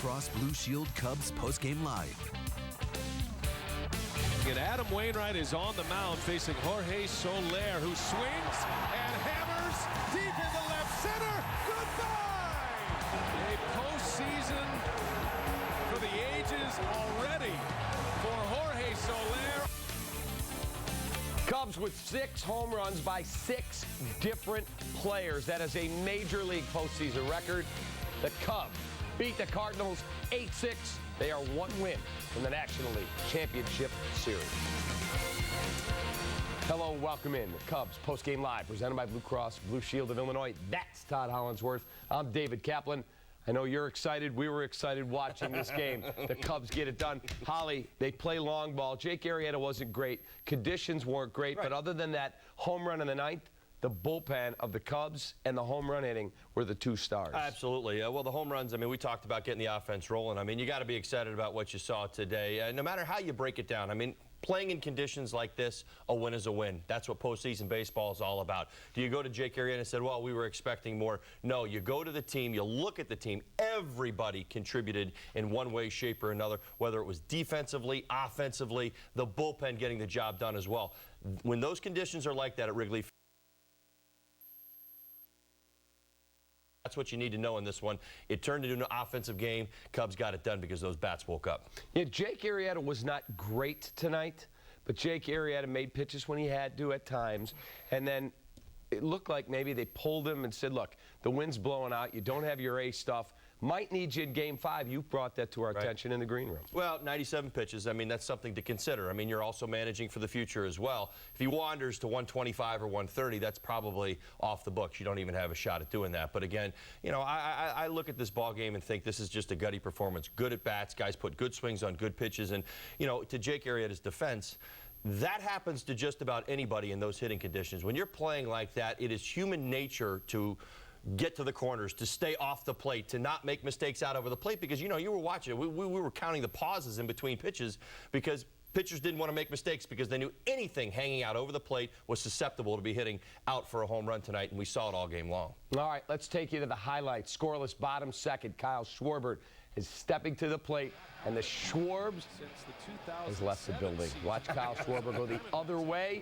Cross Blue Shield Cubs postgame live. And Adam Wainwright is on the mound facing Jorge Soler, who swings and hammers deep into left center. Goodbye! A postseason for the ages already for Jorge Soler. Cubs with 6 home runs by 6 different players. That is a major league postseason record. The Cubs beat the Cardinals 8-6. They are 1 win from the National League Championship Series. Hello, welcome in. The Cubs postgame live, presented by Blue Cross Blue Shield of Illinois. That's Todd Hollandsworth. I'm David Kaplan. I know you're excited. We were excited watching this game. The Cubs get it done. Holly, they play long ball. Jake Arrieta wasn't great. Conditions weren't great. Right. But other than that home run in the 9th, the bullpen of the Cubs and the home run hitting were the 2 stars. Absolutely. Well, the home runs, I mean, we talked about getting the offense rolling. I mean, you got to be excited about what you saw today. No matter how you break it down, I mean, playing in conditions like this, a win is a win. That's what postseason baseball is all about. Do you go to Jake Arrieta and said, well, we were expecting more? No, you go to the team, you look at the team. Everybody contributed in one way, shape, or another, whether it was defensively, offensively, the bullpen getting the job done as well. When those conditions are like that at Wrigley Field, that's what you need to know in this one. It turned into an offensive game. Cubs got it done because those bats woke up. Yeah, Jake Arrieta was not great tonight, but Jake Arrieta made pitches when he had to at times. And then it looked like maybe they pulled him and said, look, the wind's blowing out. You don't have your A stuff. Might need you in Game 5. You brought that to our attention in the green room. Well, 97 pitches. I mean, that's something to consider. I mean, you're also managing for the future as well. If he wanders to 125 or 130, that's probably off the books. You don't even have a shot at doing that. But again, you know, I look at this ball game and think this is just a gutty performance. Good at bats. Guys put good swings on good pitches. And, you know, to Jake Arrieta's defense, that happens to just about anybody in those hitting conditions. When you're playing like that, it is human nature to get to the corners, to stay off the plate, to not make mistakes out over the plate, because, you know, you were watching. We were counting the pauses in between pitches because pitchers didn't want to make mistakes because they knew anything hanging out over the plate was susceptible to be hitting out for a home run tonight, and we saw it all game long. All right, let's take you to the highlights. Scoreless bottom second. Kyle Schwarber is stepping to the plate, and the Schwarbs has left the building. Watch Kyle Schwarber go the other way.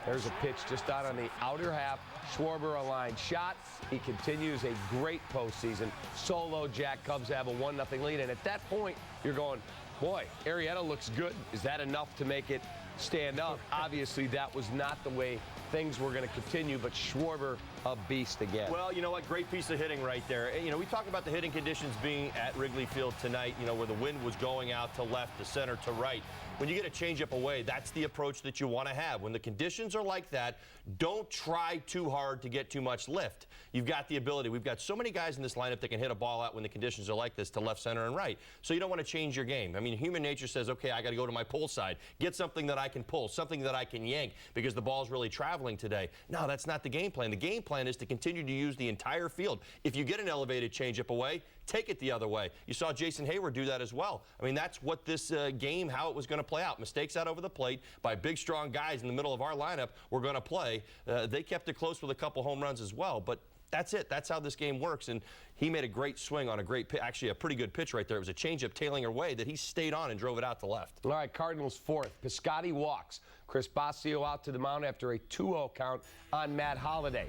There's a pitch just out on the outer half. Schwarber a line shot. He continues a great postseason. Solo jack. Cubs have a 1-0 lead. And at that point, you're going, boy, Arrieta looks good. Is that enough to make it stand up? Obviously, that was not the way things were going to continue, but Schwarber, a beast again. Well, you know what? Great piece of hitting right there. You know, we talked about the hitting conditions being at Wrigley Field tonight, you know, where the wind was going out to left, to center, to right. When you get a changeup away, that's the approach that you want to have. When the conditions are like that, don't try too hard to get too much lift. You've got the ability. We've got so many guys in this lineup that can hit a ball out when the conditions are like this to left, center, and right. So you don't want to change your game. I mean, human nature says, okay, I got to go to my pull side, get something that I can pull, something that I can yank because the ball's really traveling today. No, that's not the game plan. The game plan is to continue to use the entire field. If you get an elevated changeup away, take it the other way. You saw Jason Hayward do that as well. I mean, that's what this game, how it was going to play out. Mistakes out over the plate by big, strong guys in the middle of our lineup were going to play. They kept it close with a couple home runs as well, but that's it. That's how this game works, and he made a great swing on a great pitch, actually a pretty good pitch right there. It was a changeup tailing away that he stayed on and drove it out to left. All right, Cardinals 4th. Piscotty walks. Chris Bosio out to the mound after a 2-0 count on Matt Holliday.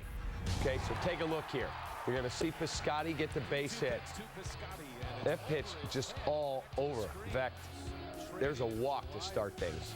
Okay, so take a look here. You're going to see Piscotty get the base hit. That pitch just all over. In fact, there's a walk to start things.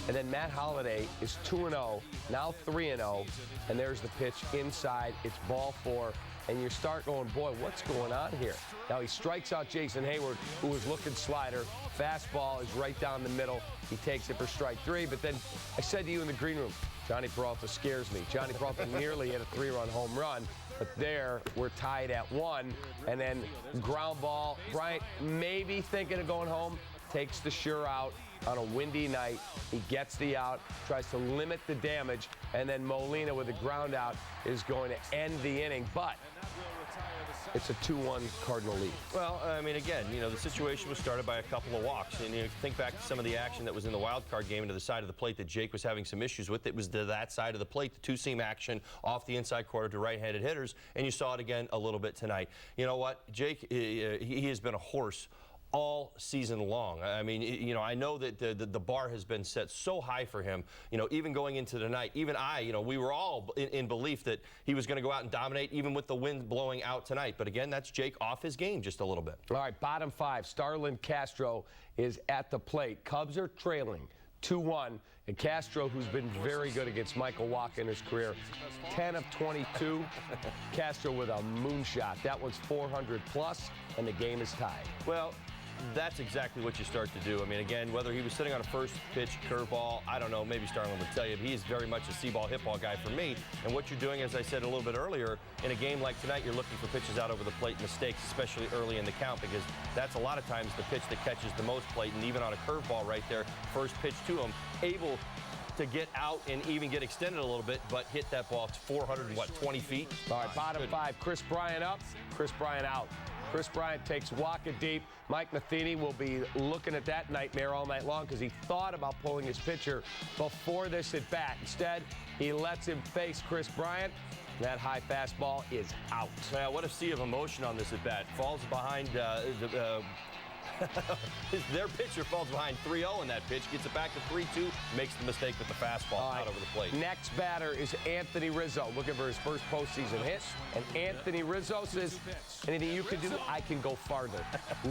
And then Matt Holliday is 2-0, now 3-0, and there's the pitch inside. It's ball 4, and you start going, boy, what's going on here? Now he strikes out Jason Hayward, who was looking slider. Fastball is right down the middle. He takes it for strike 3, but then I said to you in the green room, Johnny Peralta scares me. Johnny Peralta nearly hit a 3-run home run, but there we're tied at 1, and then ground ball. Bryant maybe thinking of going home, takes the sure out on a windy night. He gets the out, tries to limit the damage, and then Molina with a ground out is going to end the inning. But it's a 2-1 Cardinal lead. Well, I mean, again, the situation was started by a couple of walks. And you think back to some of the action that was in the wild card game to the side of the plate that Jake was having some issues with. It was to that side of the plate, the two-seam action off the inside corner to right-handed hitters. And you saw it again a little bit tonight. You know what? Jake, he has been a horse all season long. I mean, I know that the bar has been set so high for him, even going into the night. Even we were all in belief that he was going to go out and dominate, even with the wind blowing out tonight. But again, that's Jake off his game just a little bit. All right, bottom 5. Starlin Castro is at the plate. Cubs are trailing 2-1. And Castro, who's been very good against Michael Wacha in his career, 10 of 22. Castro with a moonshot. That one's 400 plus, and the game is tied. Well, that's exactly what you start to do. I mean, again, whether he was sitting on a first pitch curveball, I don't know, maybe Starlin would tell you, but he's very much a see-ball, hit-ball guy for me. And what you're doing, as I said a little bit earlier, in a game like tonight, you're looking for pitches out over the plate, mistakes, especially early in the count, because that's a lot of times the pitch that catches the most plate. And even on a curveball right there, first pitch to him, able to get out and even get extended a little bit, but hit that ball 420 feet. All right, bottom 5. Chris Bryant up, Chris Bryant out. Chris Bryant takes Wacha deep. Mike Matheny will be looking at that nightmare all night long because he thought about pulling his pitcher before this at bat. Instead, he lets him face Chris Bryant. That high fastball is out. Well, what a sea of emotion on this at bat. Falls behind their pitcher falls behind 3-0 in that pitch, gets it back to 3-2, makes the mistake with the fastball out over the plate. Next batter is Anthony Rizzo, looking for his first postseason hit. And Anthony Rizzo says, anything you can do, I can go farther.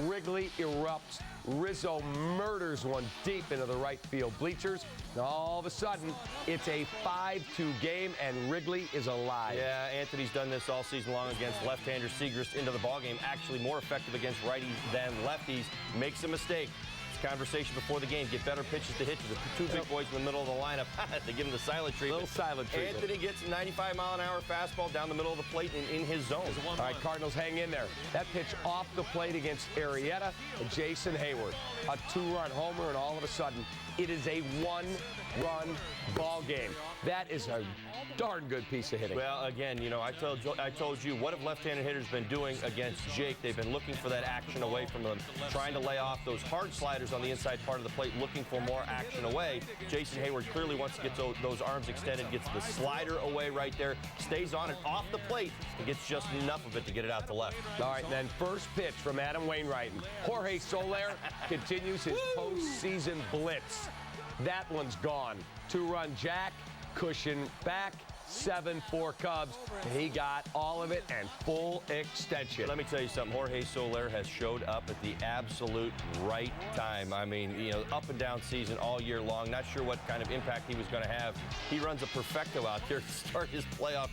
Wrigley erupts. Rizzo murders one deep into the right field bleachers. And all of a sudden, it's a 5-2 game, and Wrigley is alive. Yeah, Anthony's done this all season long against left-hander Segrist into the ballgame. Actually more effective against righties than lefties. Makes a mistake. It's conversation before the game. Get better pitches to hit to the two big boys in the middle of the lineup. They give him the silent treatment. Little silent treatment. Anthony gets a 95-mile-an-hour fastball down the middle of the plate and in his zone. All right, Cardinals hang in there. That pitch off the plate against Arrieta and Jason Hayward. A 2-run homer, and all of a sudden, it is a 1-run ball game. That is a darn good piece of hitting. Well, again, I told you, what have left-handed hitters been doing against Jake? They've been looking for that action away from them, trying to lay off those hard sliders on the inside part of the plate, looking for more action away. Jason Hayward clearly wants to get those arms extended, gets the slider away right there, stays on it off the plate, and gets just enough of it to get it out to left. All right, and then first pitch from Adam Wainwright. Jorge Soler continues his postseason blitz. That one's gone. 2-run jack, cushion back, 7-4 Cubs, and he got all of it and full extension. Let me tell you something. Jorge Soler has showed up at the absolute right time. I mean, up and down season all year long. Not sure what kind of impact he was going to have. He runs a perfecto out there to start his playoff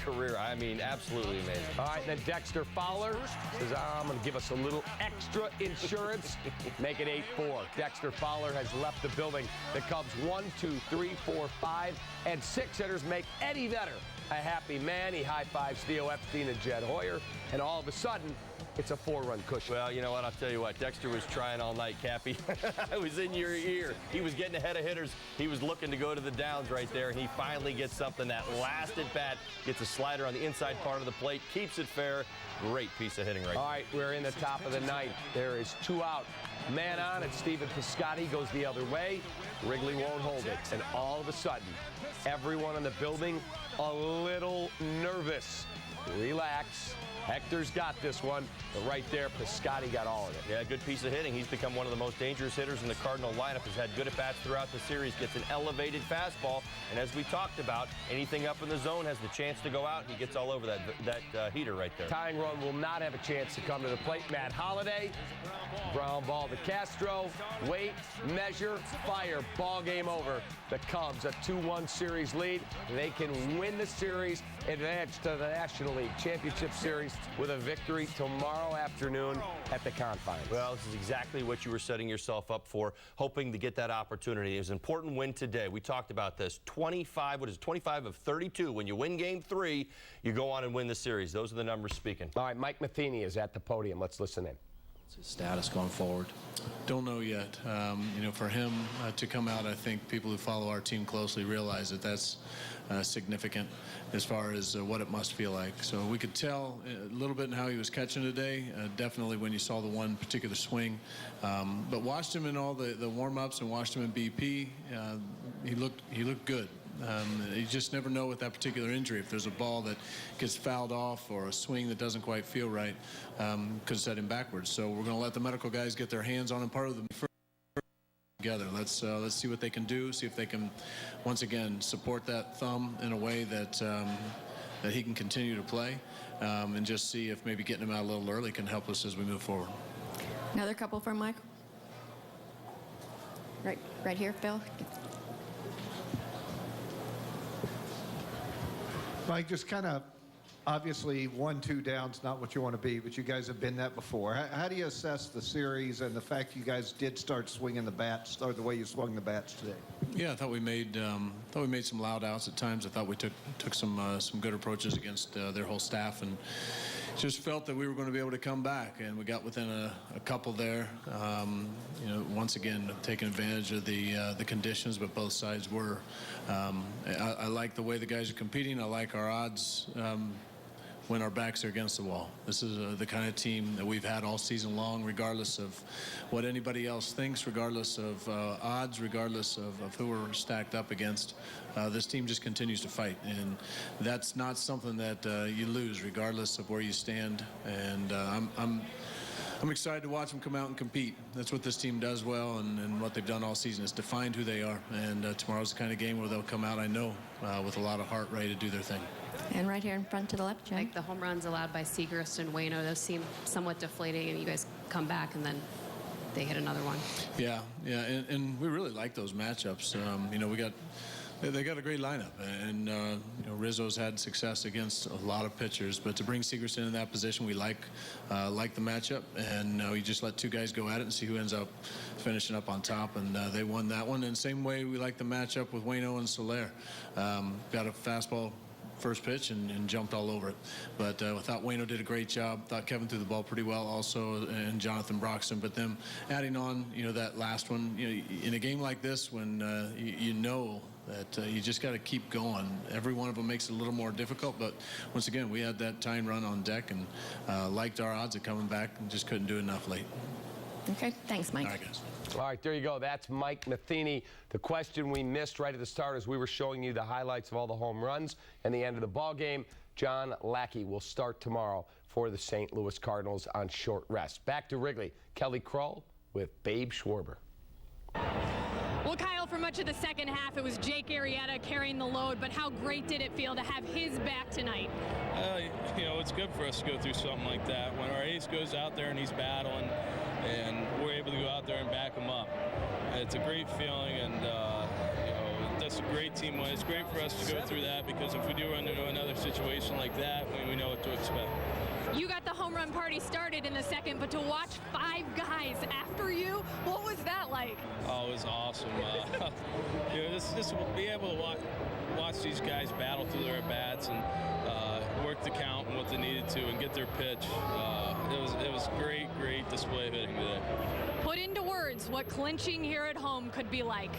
career. I mean, absolutely amazing. All right, then Dexter Fowler says, I'm going to give us a little extra insurance. Make it 8-4. Dexter Fowler has left the building. The Cubs 1, 2, 3, 4, 5, and 6 hitters make Eddie Vedder a happy man. He high-fives Theo Epstein and Jed Hoyer, and all of a sudden, it's a 4-run cushion. Well, you know what? I'll tell you what. Dexter was trying all night, Cappy. I was in your ear. He was getting ahead of hitters. He was looking to go to the downs right there, and he finally gets something. That last at bat, gets a slider on the inside part of the plate, keeps it fair. Great piece of hitting right there. All right, we're in the top of the ninth. There is 2 out. Man on, and Stephen Piscotty goes the other way. Wrigley won't hold it. And all of a sudden, everyone in the building a little nervous. Relax. Hector's got this one, but right there, Piscotty got all of it. Yeah, good piece of hitting. He's become one of the most dangerous hitters in the Cardinal lineup. Has had good at-bats throughout the series, gets an elevated fastball, and as we talked about, anything up in the zone has the chance to go out. He gets all over that heater right there. Tying run will not have a chance to come to the plate. Matt Holliday, ground ball to Castro, wait, measure, fire, ball game over. The Cubs, a 2-1 series lead. They can win the series, advance to the National League Championship Series with a victory tomorrow afternoon at the Confines. Well, this is exactly what you were setting yourself up for, hoping to get that opportunity. It was an important win today. We talked about this. 25 of 32. When you win Game 3, you go on and win the series. Those are the numbers speaking. All right, Mike Matheny is at the podium. Let's listen in. What's his status going forward? Don't know yet. For him to come out, I think people who follow our team closely realize that that's significant as far as what it must feel like. So we could tell a little bit in how he was catching today, definitely when you saw the one particular swing. But watched him in all the warm-ups and watched him in BP, he looked good. You just never know with that particular injury. If there's a ball that gets fouled off or a swing that doesn't quite feel right, could set him backwards. So we're going to let the medical guys get their hands on him. Part of the together. Let's see what they can do. See if they can, once again, support that thumb in a way that that he can continue to play, and just see if maybe getting him out a little early can help us as we move forward. Another couple from Mike. Right here, Phil. Mike, just kind of, obviously 1-2 down's not what you want to be, but you guys have been that before. How do you assess the series and the fact you guys did start swinging the bats, or the way you swung the bats today? Yeah, I thought we made some loud outs at times. I thought we took some good approaches against their whole staff, and just felt that we were going to be able to come back, and we got within a couple there. Once again, taking advantage of the conditions, but both sides were. I like the way the guys are competing. I like our odds when our backs are against the wall. This is the kind of team that we've had all season long, regardless of what anybody else thinks, regardless of odds, regardless of who we're stacked up against. This team just continues to fight, and that's not something that you lose, regardless of where you stand. And I'm excited to watch them come out and compete. That's what this team does well, and what they've done all season is define who they are. And tomorrow's the kind of game where they'll come out, I know, with a lot of heart, ready to do their thing. And right here in front to the left, Jen. Like the home runs allowed by Segrist and Waino, those seem somewhat deflating, and you guys come back and then they hit another one. Yeah, and we really like those matchups. They got a great lineup, and Rizzo's had success against a lot of pitchers, but to bring Segrist in that position, we like the matchup, and we just let two guys go at it and see who ends up finishing up on top, and they won that one. And same way we like the matchup with Waino and Soler. Got a fastball first pitch and jumped all over it. But I thought Waino did a great job. Thought Kevin threw the ball pretty well also, and Jonathan Broxton. But them adding on, that last one, in a game like this, when you know that you just got to keep going. Every one of them makes it a little more difficult. But once again, we had that tying run on deck and liked our odds of coming back and just couldn't do enough late. Okay, thanks, Mike. All right, guys. All right, there you go. That's Mike Matheny. The question we missed right at the start as we were showing you the highlights of all the home runs and the end of the ball game. John Lackey will start tomorrow for the St. Louis Cardinals on short rest. Back to Wrigley. Kelly Kroll with Babe Schwarber. Well, Kyle, for much of the second half, it was Jake Arrieta carrying the load, but how great did it feel to have his back tonight? It's good for us to go through something like that. When our ace goes out there and he's battling, and we're able to go out there and back him up, it's a great feeling, and that's a great team win. It's great for us to go through that, because if we do run into another situation like that, we know what to expect. You got the home run party started in the second, but to watch 5 guys after you, what was that like? Oh, it was awesome. Just be able to watch these guys battle through their at-bats and work the count and what they needed to and get their pitch. It was great display of hitting today. Put into words what clinching here at home could be like.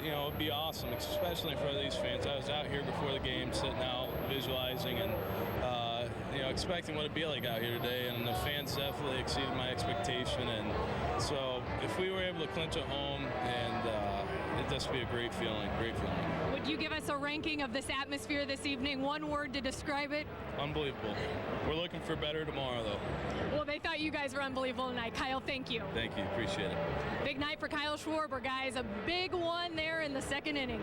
It'd be awesome, especially in front of these fans. I was out here before the game, sitting out, visualizing, and expecting what it'd be like out here today, and the fans definitely exceeded my expectation. And so if we were able to clinch at home, and it'd just be a great feeling. Would you give us a ranking of this atmosphere this evening? One word to describe it? Unbelievable. We're looking for better tomorrow, though. Well, they thought you guys were unbelievable tonight. Kyle, thank you. Thank you. Appreciate it. Big night for Kyle Schwarber, guys. A big one there in the second inning.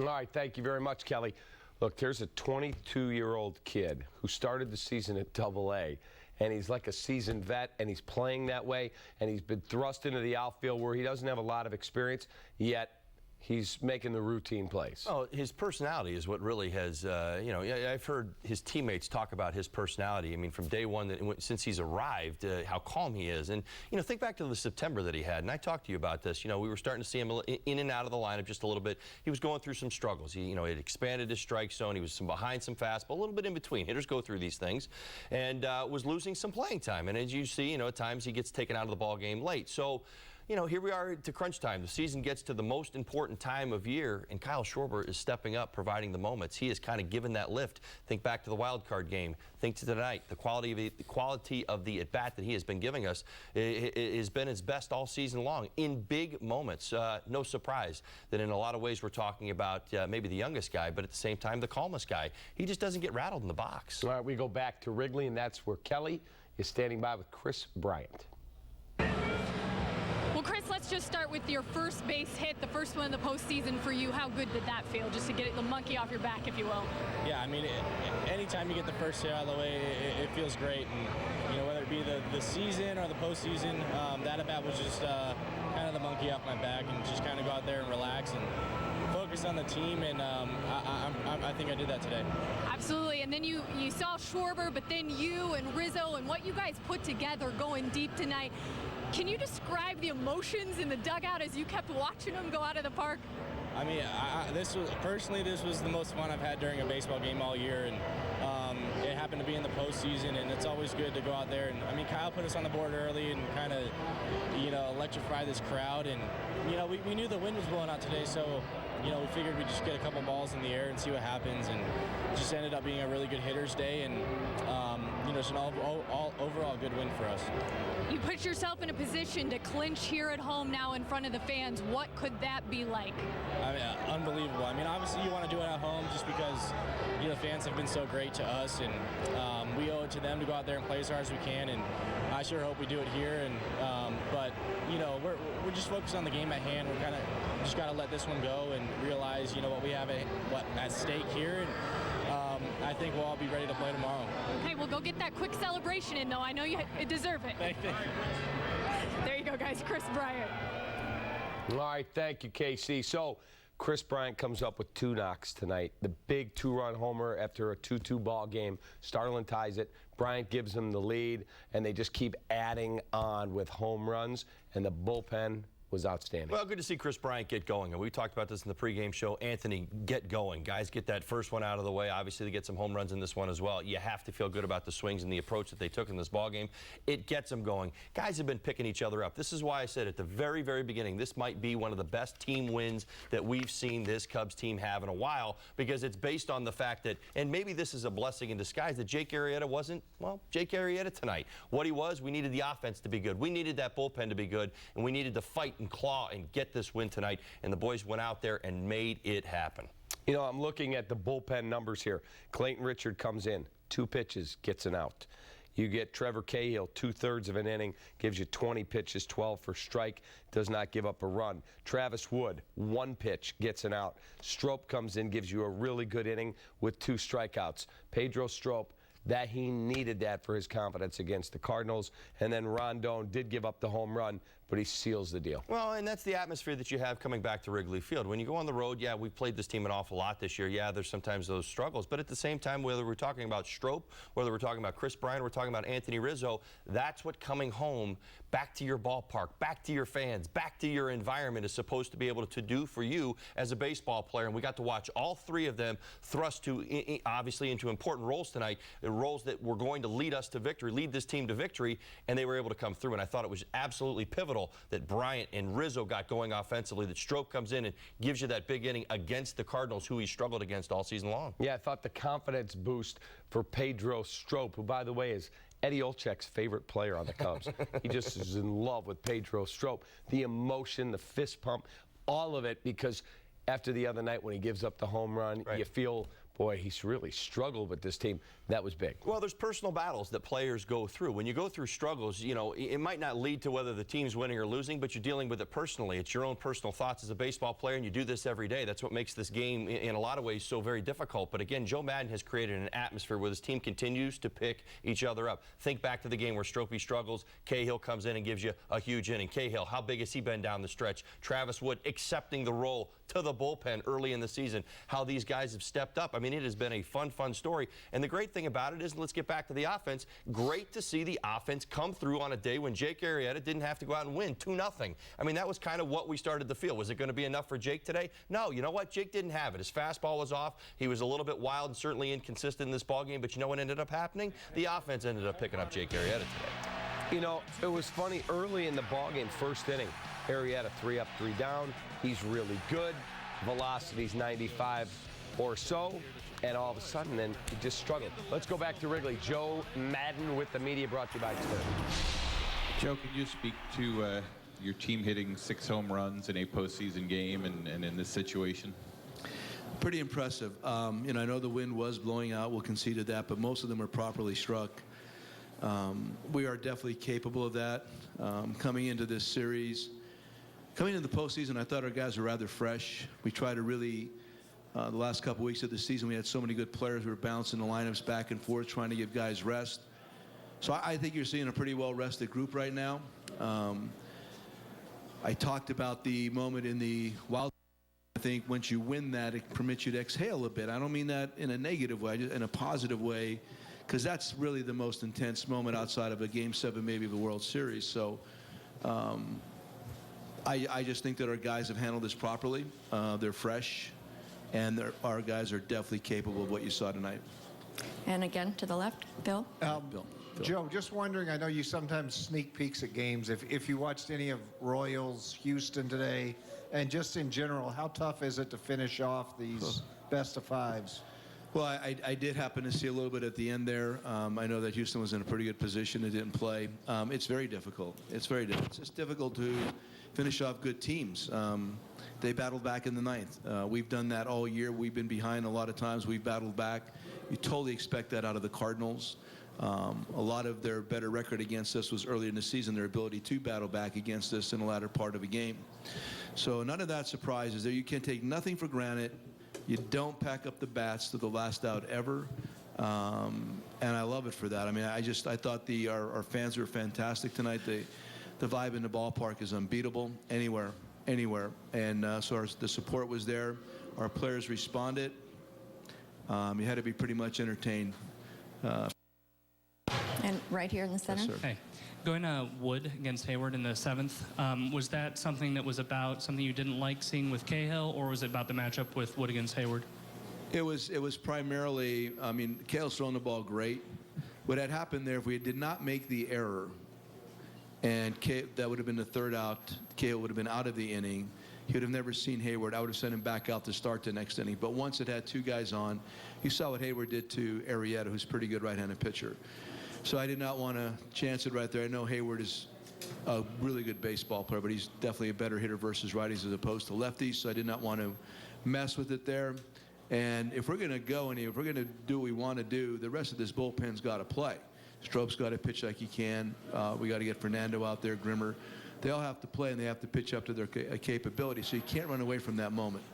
All right, thank you very much, Kelly. Look, there's a 22-year-old kid who started the season at Double-A, and he's like a seasoned vet, and he's playing that way, and he's been thrust into the outfield where he doesn't have a lot of experience, yet he's making the routine plays. Oh, his personality is what really has, I've heard his teammates talk about his personality. I mean, from day one, since he's arrived, how calm he is. And, think back to the September that he had, and I talked to you about this. We were starting to see him in and out of the lineup just a little bit. He was going through some struggles. He had expanded his strike zone. He was behind some fastball, a little bit in between. Hitters go through these things, and was losing some playing time. And as you see, at times he gets taken out of the ball game late. So, here we are to crunch time. The season gets to the most important time of year, and Kyle Schwarber is stepping up, providing the moments. He has kind of given that lift. Think back to the wild card game. Think to tonight. The quality of the at-bat that he has been giving us has been his best all season long in big moments. No surprise that in a lot of ways we're talking about maybe the youngest guy, but at the same time the calmest guy. He just doesn't get rattled in the box. All right, we go back to Wrigley, and that's where Kelly is standing by with Chris Bryant. Well, Chris, let's just start with your first base hit, the first one in the postseason for you. How good did that feel, just to get the monkey off your back, if you will? Yeah, I mean, anytime you get the first hit out of the way, it feels great. And, whether it be the season or the postseason, that at-bat was just kind of the monkey off my back, and just kind of go out there and relax and focus on the team, and I think I did that today. Absolutely, and then you saw Schwarber, but then you and Rizzo and what you guys put together going deep tonight. Can you describe the emotions in the dugout as you kept watching them go out of the park? I mean, this was the most fun I've had during a baseball game all year, and it happened to be in the postseason, and it's always good to go out there. And I mean, Kyle put us on the board early and kind of, electrify this crowd. And we knew the wind was blowing out today, so we figured we'd just get a couple balls in the air and see what happens. And just ended up being a really good hitter's day, and just an overall good win for us. You put yourself in a position to clinch here at home now in front of the fans. What could that be like? I mean, unbelievable. I mean, obviously you want to do it at home just because, fans have been so great to us, and we owe it to them to go out there and play as hard as we can, and I sure hope we do it here. And but we're just focused on the game at hand. We're kind of just got to let this one go and realize what we have at stake here, and I think we'll all be ready to play tomorrow. Okay, well, go get that quick celebration in, though. I know you deserve it. Thank you. There you go, guys. Chris Bryant. All right, thank you, KC. So Chris Bryant comes up with 2 knocks tonight. The big 2-run homer after a 2-2 ball game. Starlin ties it. Bryant gives them the lead, and they just keep adding on with home runs, and the bullpen was outstanding. Well, good to see Chris Bryant get going. And we talked about this in the pregame show. Anthony, get going. Guys, get that first one out of the way. Obviously, they get some home runs in this one as well. You have to feel good about the swings and the approach that they took in this ballgame. It gets them going. Guys have been picking each other up. This is why I said at the very, very beginning, this might be one of the best team wins that we've seen this Cubs team have in a while, because it's based on the fact that, and maybe this is a blessing in disguise, that Jake Arrieta wasn't, well, Jake Arrieta tonight. What he was, we needed the offense to be good. We needed that bullpen to be good, and we needed to fight and claw and get this win tonight, and the boys went out there and made it happen. I'm looking at the bullpen numbers here. Clayton Richard comes in, 2 pitches, gets an out. You get Trevor Cahill, 2/3 of an inning, gives you 20 pitches, 12 for strike, does not give up a run. Travis Wood, 1 pitch, gets an out. Strop comes in, gives you a really good inning with 2 strikeouts. Pedro Strop, that he needed that for his confidence against the Cardinals. And then Rondon did give up the home run, but he seals the deal. Well, and that's the atmosphere that you have coming back to Wrigley Field. When you go on the road, yeah, we've played this team an awful lot this year. Yeah, there's sometimes those struggles. But at the same time, whether we're talking about Strop, whether we're talking about Chris Bryant, we're talking about Anthony Rizzo, that's what coming home, back to your ballpark, back to your fans, back to your environment is supposed to be able to do for you as a baseball player. And we got to watch all 3 of them thrust obviously into important roles tonight, roles that were going to lead us to victory, lead this team to victory, and they were able to come through. And I thought it was absolutely pivotal that Bryant and Rizzo got going offensively, that Strop comes in and gives you that big inning against the Cardinals, who he struggled against all season long. Yeah, I thought the confidence boost for Pedro Strop, who, by the way, is Eddie Olczyk's favorite player on the Cubs. He just is in love with Pedro Strop. The emotion, the fist pump, all of it, because after the other night when he gives up the home run, you feel, boy, he's really struggled with this team. That was big. Well, there's personal battles that players go through. When you go through struggles, you know, it might not lead to whether the team's winning or losing, but you're dealing with it personally. It's your own personal thoughts as a baseball player, and you do this every day. That's what makes this game, in a lot of ways, so very difficult. But again, Joe Madden has created an atmosphere where this team continues to pick each other up. Think back to the game where Stropey struggles. Cahill comes in and gives you a huge inning. Cahill, how big has he been down the stretch? Travis Wood accepting the role to the bullpen early in the season. How these guys have stepped up. I mean, it has been a fun story. And the great thing about it is, let's get back to the offense. Great to see the offense come through on a day when Jake Arrieta didn't have to go out and win 2-0. I mean, that was kind of what we started to feel. Was it going to be enough for Jake today? No. You know what? Jake didn't have it. His fastball was off. He was a little bit wild and certainly inconsistent in this ballgame. But you know what ended up happening? The offense ended up picking up Jake Arrieta today. You know, it was funny early in the ballgame, first inning. Arrieta 3 up, 3 down. He's really good. Velocity's 95 or so. And all of a sudden, then he just struggled. Let's go back to Wrigley. Joe Madden with the media, brought to you by Twitter. Joe, can you speak to your team hitting 6 home runs in a postseason game and in this situation? Pretty impressive. You know, I know the wind was blowing out. We'll concede to that, but most of them are properly struck. We are definitely capable of that. Coming into this series, coming into the postseason, I thought our guys were rather fresh. We tried to really, the last couple weeks of the season, we had so many good players. We were bouncing the lineups back and forth, trying to give guys rest. So I think you're seeing a pretty well-rested group right now. I talked about the moment in the Wild. I think once you win that, it permits you to exhale a bit. I don't mean that in a negative way, just in a positive way, because that's really the most intense moment outside of a Game 7, maybe of a World Series. So I just think that our guys have handled this properly. They're fresh, and our guys are definitely capable of what you saw tonight. And again, to the left, Bill. Bill. Joe, just wondering, I know you sometimes sneak peeks at games. If you watched any of Royals, Houston today, and just in general, how tough is it to finish off these best of 5s? Well, I did happen to see a little bit at the end there. I know that Houston was in a pretty good position. It didn't play. It's very difficult. It's very difficult. It's just difficult to finish off good teams. They battled back in the 9th. We've done that all year. We've been behind a lot of times. We've battled back. You totally expect that out of the Cardinals. A lot of their better record against us was earlier in the season, their ability to battle back against us in the latter part of a game. So none of that surprises there. You can take nothing for granted. You don't pack up the bats to the last out ever. And I love it for that. I mean, I thought our fans were fantastic tonight. The vibe in the ballpark is unbeatable anywhere. And so the support was there. Our players responded. You had to be pretty much entertained. And right here in the center. Yes, sir. Hey, going to Wood against Hayward in the 7th, was that something that was about something you didn't like seeing with Cahill, or was it about the matchup with Wood against Hayward? It was primarily, I mean, Cahill's throwing the ball great. What had happened there, if we did not make the error, and that would have been the 3rd out, Cahill would have been out of the inning. He would have never seen Hayward. I would have sent him back out to start the next inning. But once it had 2 guys on, you saw what Hayward did to Arrieta, who's a pretty good right-handed pitcher. So I did not want to chance it right there. I know Hayward is a really good baseball player, but he's definitely a better hitter versus righties as opposed to lefties, so I did not want to mess with it there. And if we're going to go and if we're going to do what we want to do, the rest of this bullpen's got to play. Strope's got to pitch like he can. We got to get Fernando out there, Grimmer. They all have to play, and they have to pitch up to their capability, so you can't run away from that moment.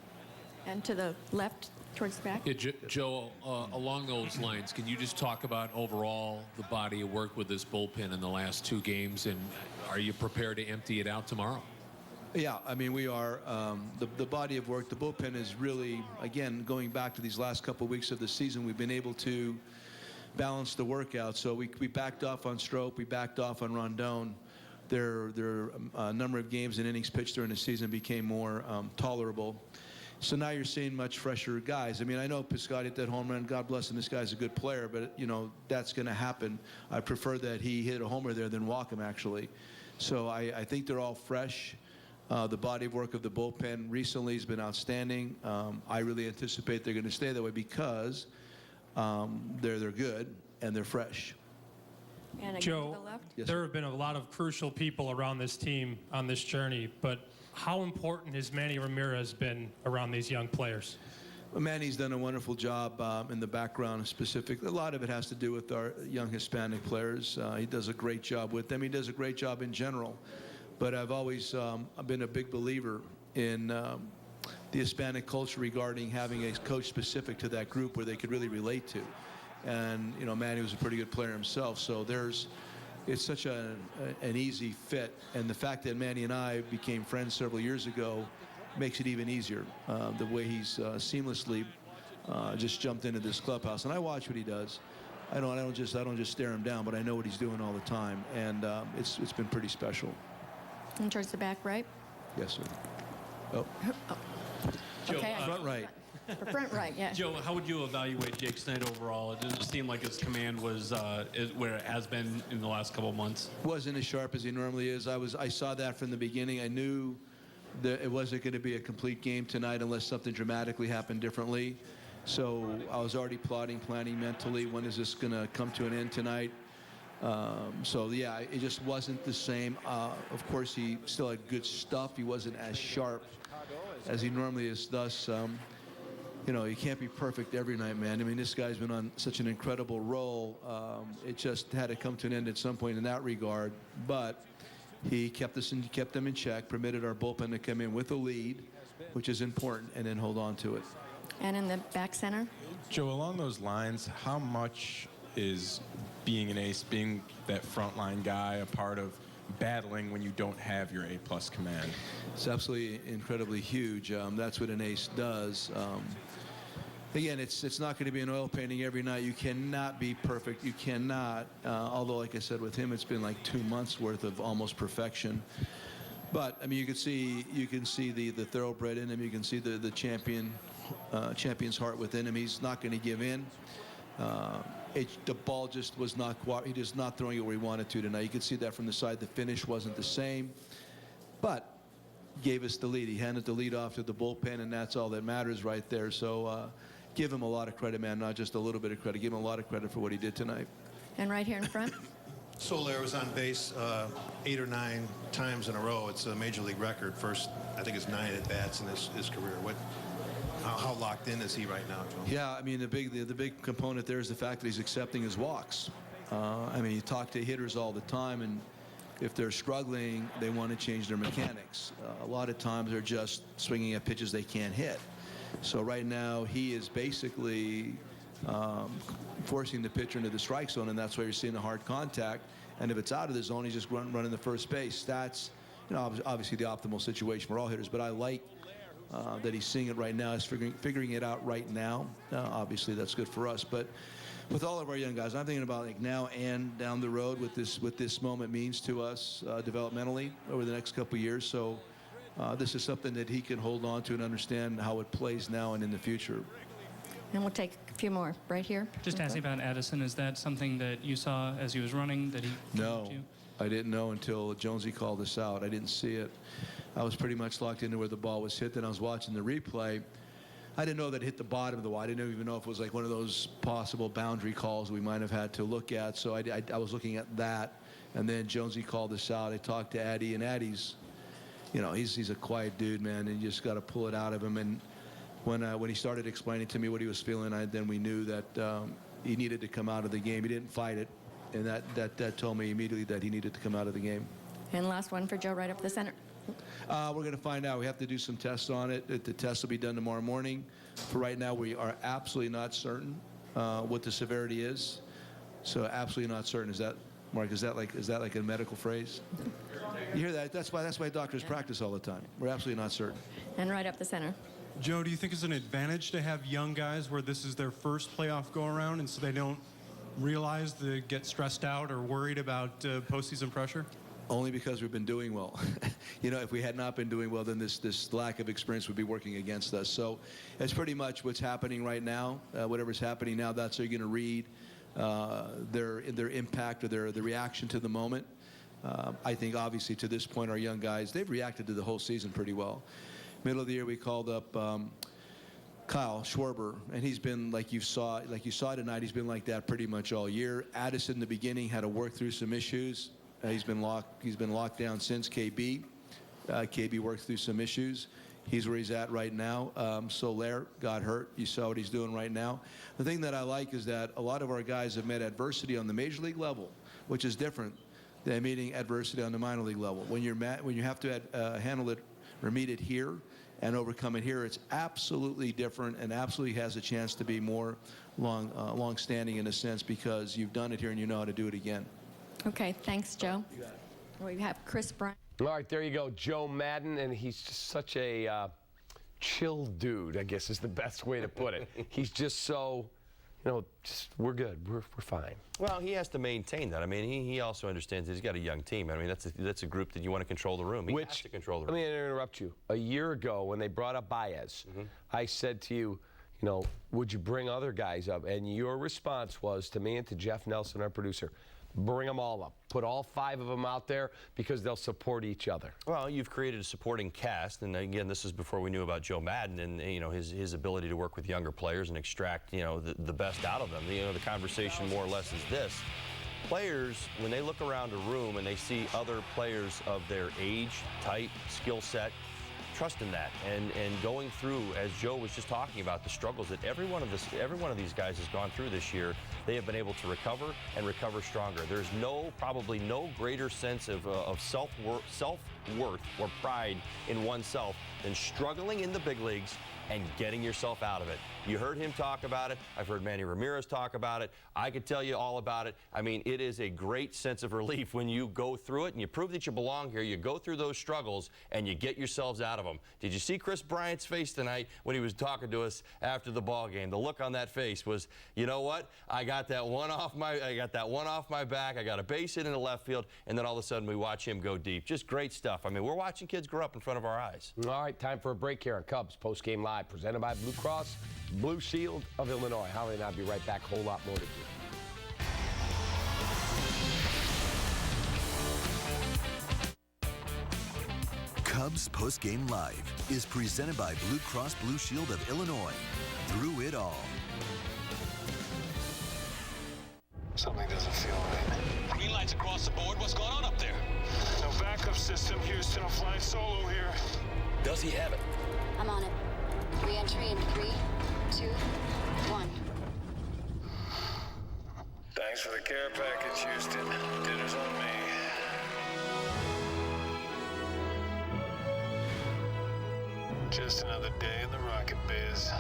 And to the left, towards the back. Yeah, Joe, along those lines, can you just talk about overall the body of work with this bullpen in the last 2 games, and are you prepared to empty it out tomorrow? Yeah, I mean, we are. The body of work, the bullpen is really, again, going back to these last couple of weeks of the season, we've been able to balance the workout. So we backed off on Strope, we backed off on Rondon. Their number of games and innings pitched during the season became more tolerable. So now you're seeing much fresher guys. I mean, I know Piscotty hit that home run. God bless him. This guy's a good player, but, you know, that's going to happen. I prefer that he hit a homer there than walk him, actually. So I think they're all fresh. The body of work of the bullpen recently has been outstanding. I really anticipate they're going to stay that way because they're good and they're fresh. And Joe, to the left. Yes, there sir. have been a lot of crucial people around this team on this journey, but how important has Manny Ramirez been around these young players? Manny's done a wonderful job in the background specifically. A lot of it has to do with our young Hispanic players. He does a great job with them. He does a great job in general. But I've always been a big believer in the Hispanic culture regarding having a coach specific to that group where they could really relate to. And, you know, Manny was a pretty good player himself. So it's such an easy fit. And the fact that Manny and I became friends several years ago makes it even easier. The way he's seamlessly just jumped into this clubhouse. And I watch what he does. I don't just stare him down, but I know what he's doing all the time. And it's been pretty special. And towards the back right? Yes, sir. Oh. Joe, Okay, front right. For front right, yeah. Joe, how would you evaluate Jake Snide overall? It didn't seem like his command was where it has been in the last couple of months. Wasn't as sharp as he normally is. I saw that from the beginning. I knew that it wasn't going to be a complete game tonight unless something dramatically happened differently. So I was already planning mentally, when is this going to come to an end tonight? So yeah, it just wasn't the same. Of course, he still had good stuff. He wasn't as sharp as he normally is. Thus, you know, you can't be perfect every night, man. I mean, this guy's been on such an incredible roll. It just had to come to an end at some point in that regard. But he kept them in check, permitted our bullpen to come in with a lead, which is important, and then hold on to it. And in the back center? Joe, along those lines, how much is being an ace, being that frontline guy, a part of battling when you don't have your A-plus command? It's absolutely incredibly huge. That's what an ace does. Again, it's not going to be an oil painting every night. You cannot be perfect. You cannot. Although, like I said, with him, it's been like 2 months worth of almost perfection. But I mean, you can see the thoroughbred in him. You can see the champion's heart within him. He's not going to give in. The ball just was not. He just not throwing it where he wanted to tonight. You could see that from the side. The finish wasn't the same, but gave us the lead. He handed the lead off to the bullpen, and that's all that matters right there. So give him a lot of credit, man. Not just a little bit of credit. Give him a lot of credit for what he did tonight. And right here in front? Soler was on base 8 or 9 times in a row. It's a major league record. First, I think it's 9 at-bats in his career. How locked in is he right now, Joe? Yeah, I mean, the big component there is the fact that he's accepting his walks. I mean, you talk to hitters all the time, and if they're struggling, they want to change their mechanics. A lot of times they're just swinging at pitches they can't hit. So right now he is basically forcing the pitcher into the strike zone, and that's why you're seeing the hard contact. And if it's out of the zone, he's just running the first base. That's, you know, obviously the optimal situation for all hitters. But I like that he's seeing it right now. He's figuring it out right now. Obviously, that's good for us. But with all of our young guys, I'm thinking about like now and down the road what this moment means to us developmentally over the next couple of years. So this is something that he can hold on to and understand how it plays now and in the future. And we'll take a few more right here. Just asking about Addison, is that something that you saw as he was running, that he No, I didn't know until Jonesy called us out. I didn't see it. I was pretty much locked into where the ball was hit. Then I was watching the replay. I didn't know that it hit the bottom of the wall. I didn't even know if it was like one of those possible boundary calls we might have had to look at. So I was looking at that. And then Jonesy called us out. I talked to Addy, and Addy's, you know, he's a quiet dude, man, and you just got to pull it out of him. And when he started explaining to me what he was feeling, then we knew that he needed to come out of the game. He didn't fight it, and that told me immediately that he needed to come out of the game. And last one for Joe, right up the center. We're going to find out. We have to do some tests on it. The test will be done tomorrow morning. For right now, we are absolutely not certain what the severity is. So absolutely not certain. Is that, Mark? Is that like a medical phrase? You hear that? That's why doctors practice all the time. We're absolutely not certain. And right up the center. Joe, do you think it's an advantage to have young guys where this is their first playoff go-around and so they don't realize they get stressed out or worried about postseason pressure? Only because we've been doing well. You know, if we had not been doing well, then this lack of experience would be working against us. So it's pretty much what's happening right now. Whatever's happening now, that's how you're going to read their impact or the reaction to the moment. I think, obviously, to this point, our young guys, they've reacted to the whole season pretty well. Middle of the year, we called up Kyle Schwarber, and he's been like you saw tonight. He's been like that pretty much all year. Addison, in the beginning, had to work through some issues. He's been locked down since KB. KB worked through some issues. He's where he's at right now. Soler got hurt. You saw what he's doing right now. The thing that I like is that a lot of our guys have met adversity on the major league level, which is different than meeting adversity on the minor league level. When you have to handle it or meet it here and overcome it here, it's absolutely different and absolutely has a chance to be more long-standing in a sense because you've done it here and you know how to do it again. Okay, thanks, Joe. You got it. We have Chris Bryant. All right, there you go, Joe Madden, and he's just such a chill dude, I guess is the best way to put it. He's just so, we're good, we're fine. Well, he has to maintain that. I mean, he also understands that he's got a young team. I mean, that's a group that you want to control the room. He has to control the room. Let me interrupt you. A year ago, when they brought up Baez, I said to you, would you bring other guys up? And your response was to me and to Jeff Nelson, our producer, bring them all up. Put all 5 of them out there because they'll support each other. Well, you've created a supporting cast, and again, this is before we knew about Joe Madden and his ability to work with younger players and extract the best out of them. The conversation more or less is this: players, when they look around a room and they see other players of their age, type, skill set, trust in that and going through, as Joe was just talking about, the struggles that every one of these guys has gone through this year, they have been able to recover and recover stronger. There's probably no greater sense of self-worth or pride in oneself than struggling in the big leagues and getting yourself out of it. You heard him talk about it. I've heard Manny Ramirez talk about it. I could tell you all about it. I mean, it is a great sense of relief when you go through it and you prove that you belong here. You go through those struggles and you get yourselves out of them. Did you see Chris Bryant's face tonight when he was talking to us after the ball game? The look on that face was, you know what? I got that one off my back. I got a base hit in the left field, and then all of a sudden we watch him go deep. Just great stuff. I mean, we're watching kids grow up in front of our eyes. All right, time for a break here on Cubs Postgame Live, presented by Blue Cross Blue Shield of Illinois. Holly and I'll be right back. Whole lot more to do. Cubs Postgame Live is presented by Blue Cross Blue Shield of Illinois. Through it all. Something doesn't feel right. Green lights across the board. What's going on up there? No backup system, Houston. I'm flying solo here. Does he have it? I'm on it. Re-entry in 3, 2, 1. Thanks for the care package, Houston. Dinner's on me. Just another day in the rocket biz.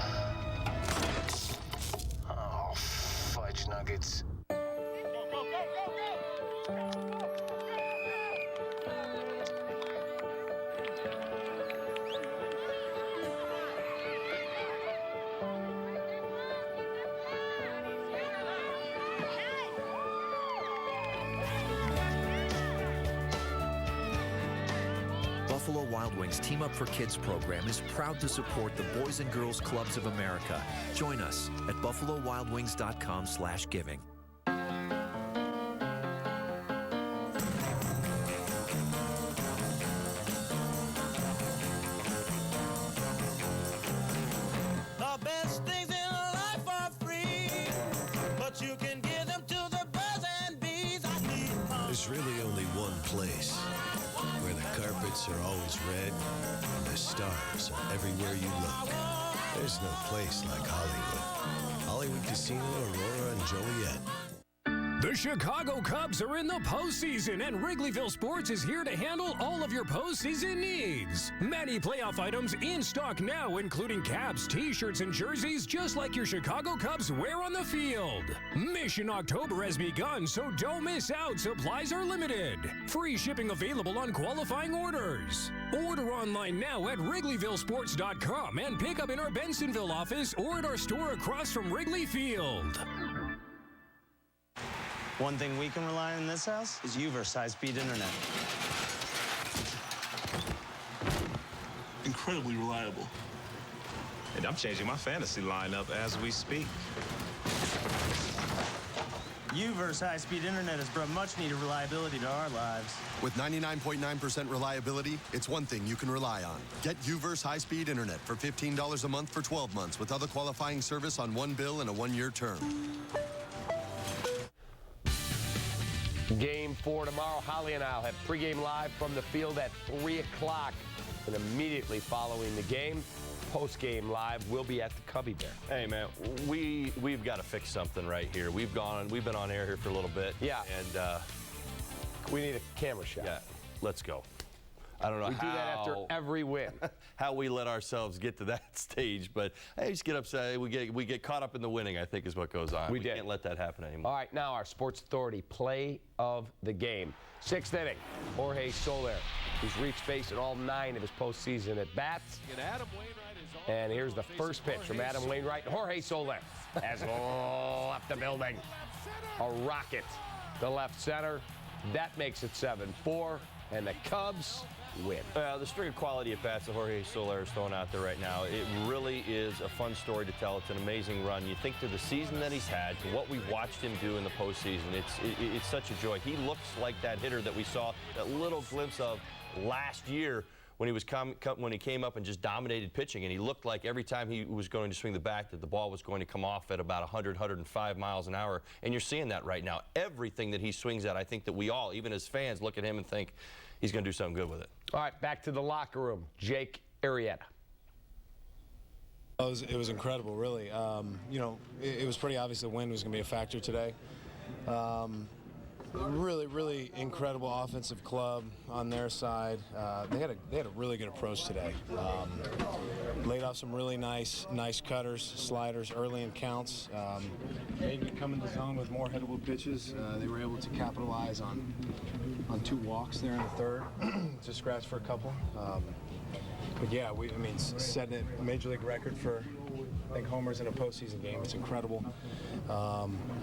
Oh, fudge nuggets. Buffalo Wild Wings Team Up for Kids program is proud to support the Boys and Girls Clubs of America. Join us at buffalowildwings.com/giving. The best things in life are free, but you can give them to the birds and bees. There's really only one place where the carpets are always red and the stars are everywhere you look. There's no place like Hollywood. Hollywood Casino, Aurora, and Joliet. The Chicago Cubs are in the postseason, and Wrigleyville Sports is here to handle all of your postseason needs. Many playoff items in stock now, including caps, t-shirts, and jerseys, just like your Chicago Cubs wear on the field. Mission October has begun, so don't miss out. Supplies are limited. Free shipping available on qualifying orders. Order online now at WrigleyvilleSports.com and pick up in our Bensonville office or at our store across from Wrigley Field. One thing we can rely on in this house is UVerse high-speed internet. Incredibly reliable. And I'm changing my fantasy lineup as we speak. UVerse high-speed internet has brought much-needed reliability to our lives. With 99.9% reliability, it's one thing you can rely on. Get UVerse high-speed internet for $15 a month for 12 months with other qualifying service on one bill and a one-year term. Game 4 tomorrow. Holly and I will have pregame live from the field at 3 o'clock. And immediately following the game, Postgame Live will be at the Cubby Bear. Hey, man, we've got to fix something right here. We've been on air here for a little bit. Yeah. And we need a camera shot. Yeah, let's go. I don't know we how. We do that after every win. How we let ourselves get to that stage, but I just get upset. We get caught up in the winning, I think, is what goes on. We can't let that happen anymore. All right, now our Sports Authority play of the game. 6th inning, Jorge Soler, who's reached base in all 9 of his postseason at bats. And here's the first pitch from Adam Wainwright. Jorge Soler has left the building. A rocket to left center. That makes it 7-4, and the Cubs win. The string of quality at bats that Jorge Soler is throwing out there right now, it really is a fun story to tell. It's an amazing run. You think to the season that he's had, to what we've watched him do in the postseason, it's such a joy. He looks like that hitter that we saw that little glimpse of last year when he was when he came up and just dominated pitching, and he looked like every time he was going to swing the bat that the ball was going to come off at about 100, 105 miles an hour, and you're seeing that right now. Everything that he swings at, I think that we all, even as fans, look at him and think he's going to do something good with it. All right, back to the locker room. Jake Arrieta. It was incredible, really. You know, it was pretty obvious the wind was going to be a factor today. Really incredible offensive club on their side. They had a really good approach today. Laid off some really nice cutters, sliders early in counts. Made me come in the zone with more hittable pitches. They were able to capitalize on 2 walks there in the third to scratch for a couple. But yeah, setting a major league record for, I think, homers in a postseason game. It's incredible.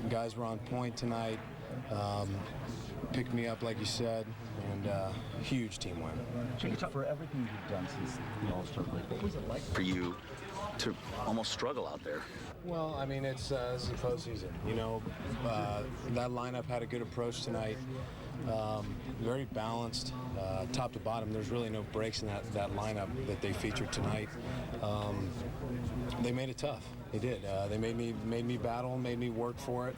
Guys were on point tonight. Picked me up, like you said, and huge team win. For everything you've done since the All-Star break, what was it like for you to almost struggle out there? Well, I mean, it's this is the postseason. You know, that lineup had a good approach tonight. Very balanced, top to bottom. There's really no breaks in that lineup that they featured tonight. They made it tough. They did. They made me battle, made me work for it.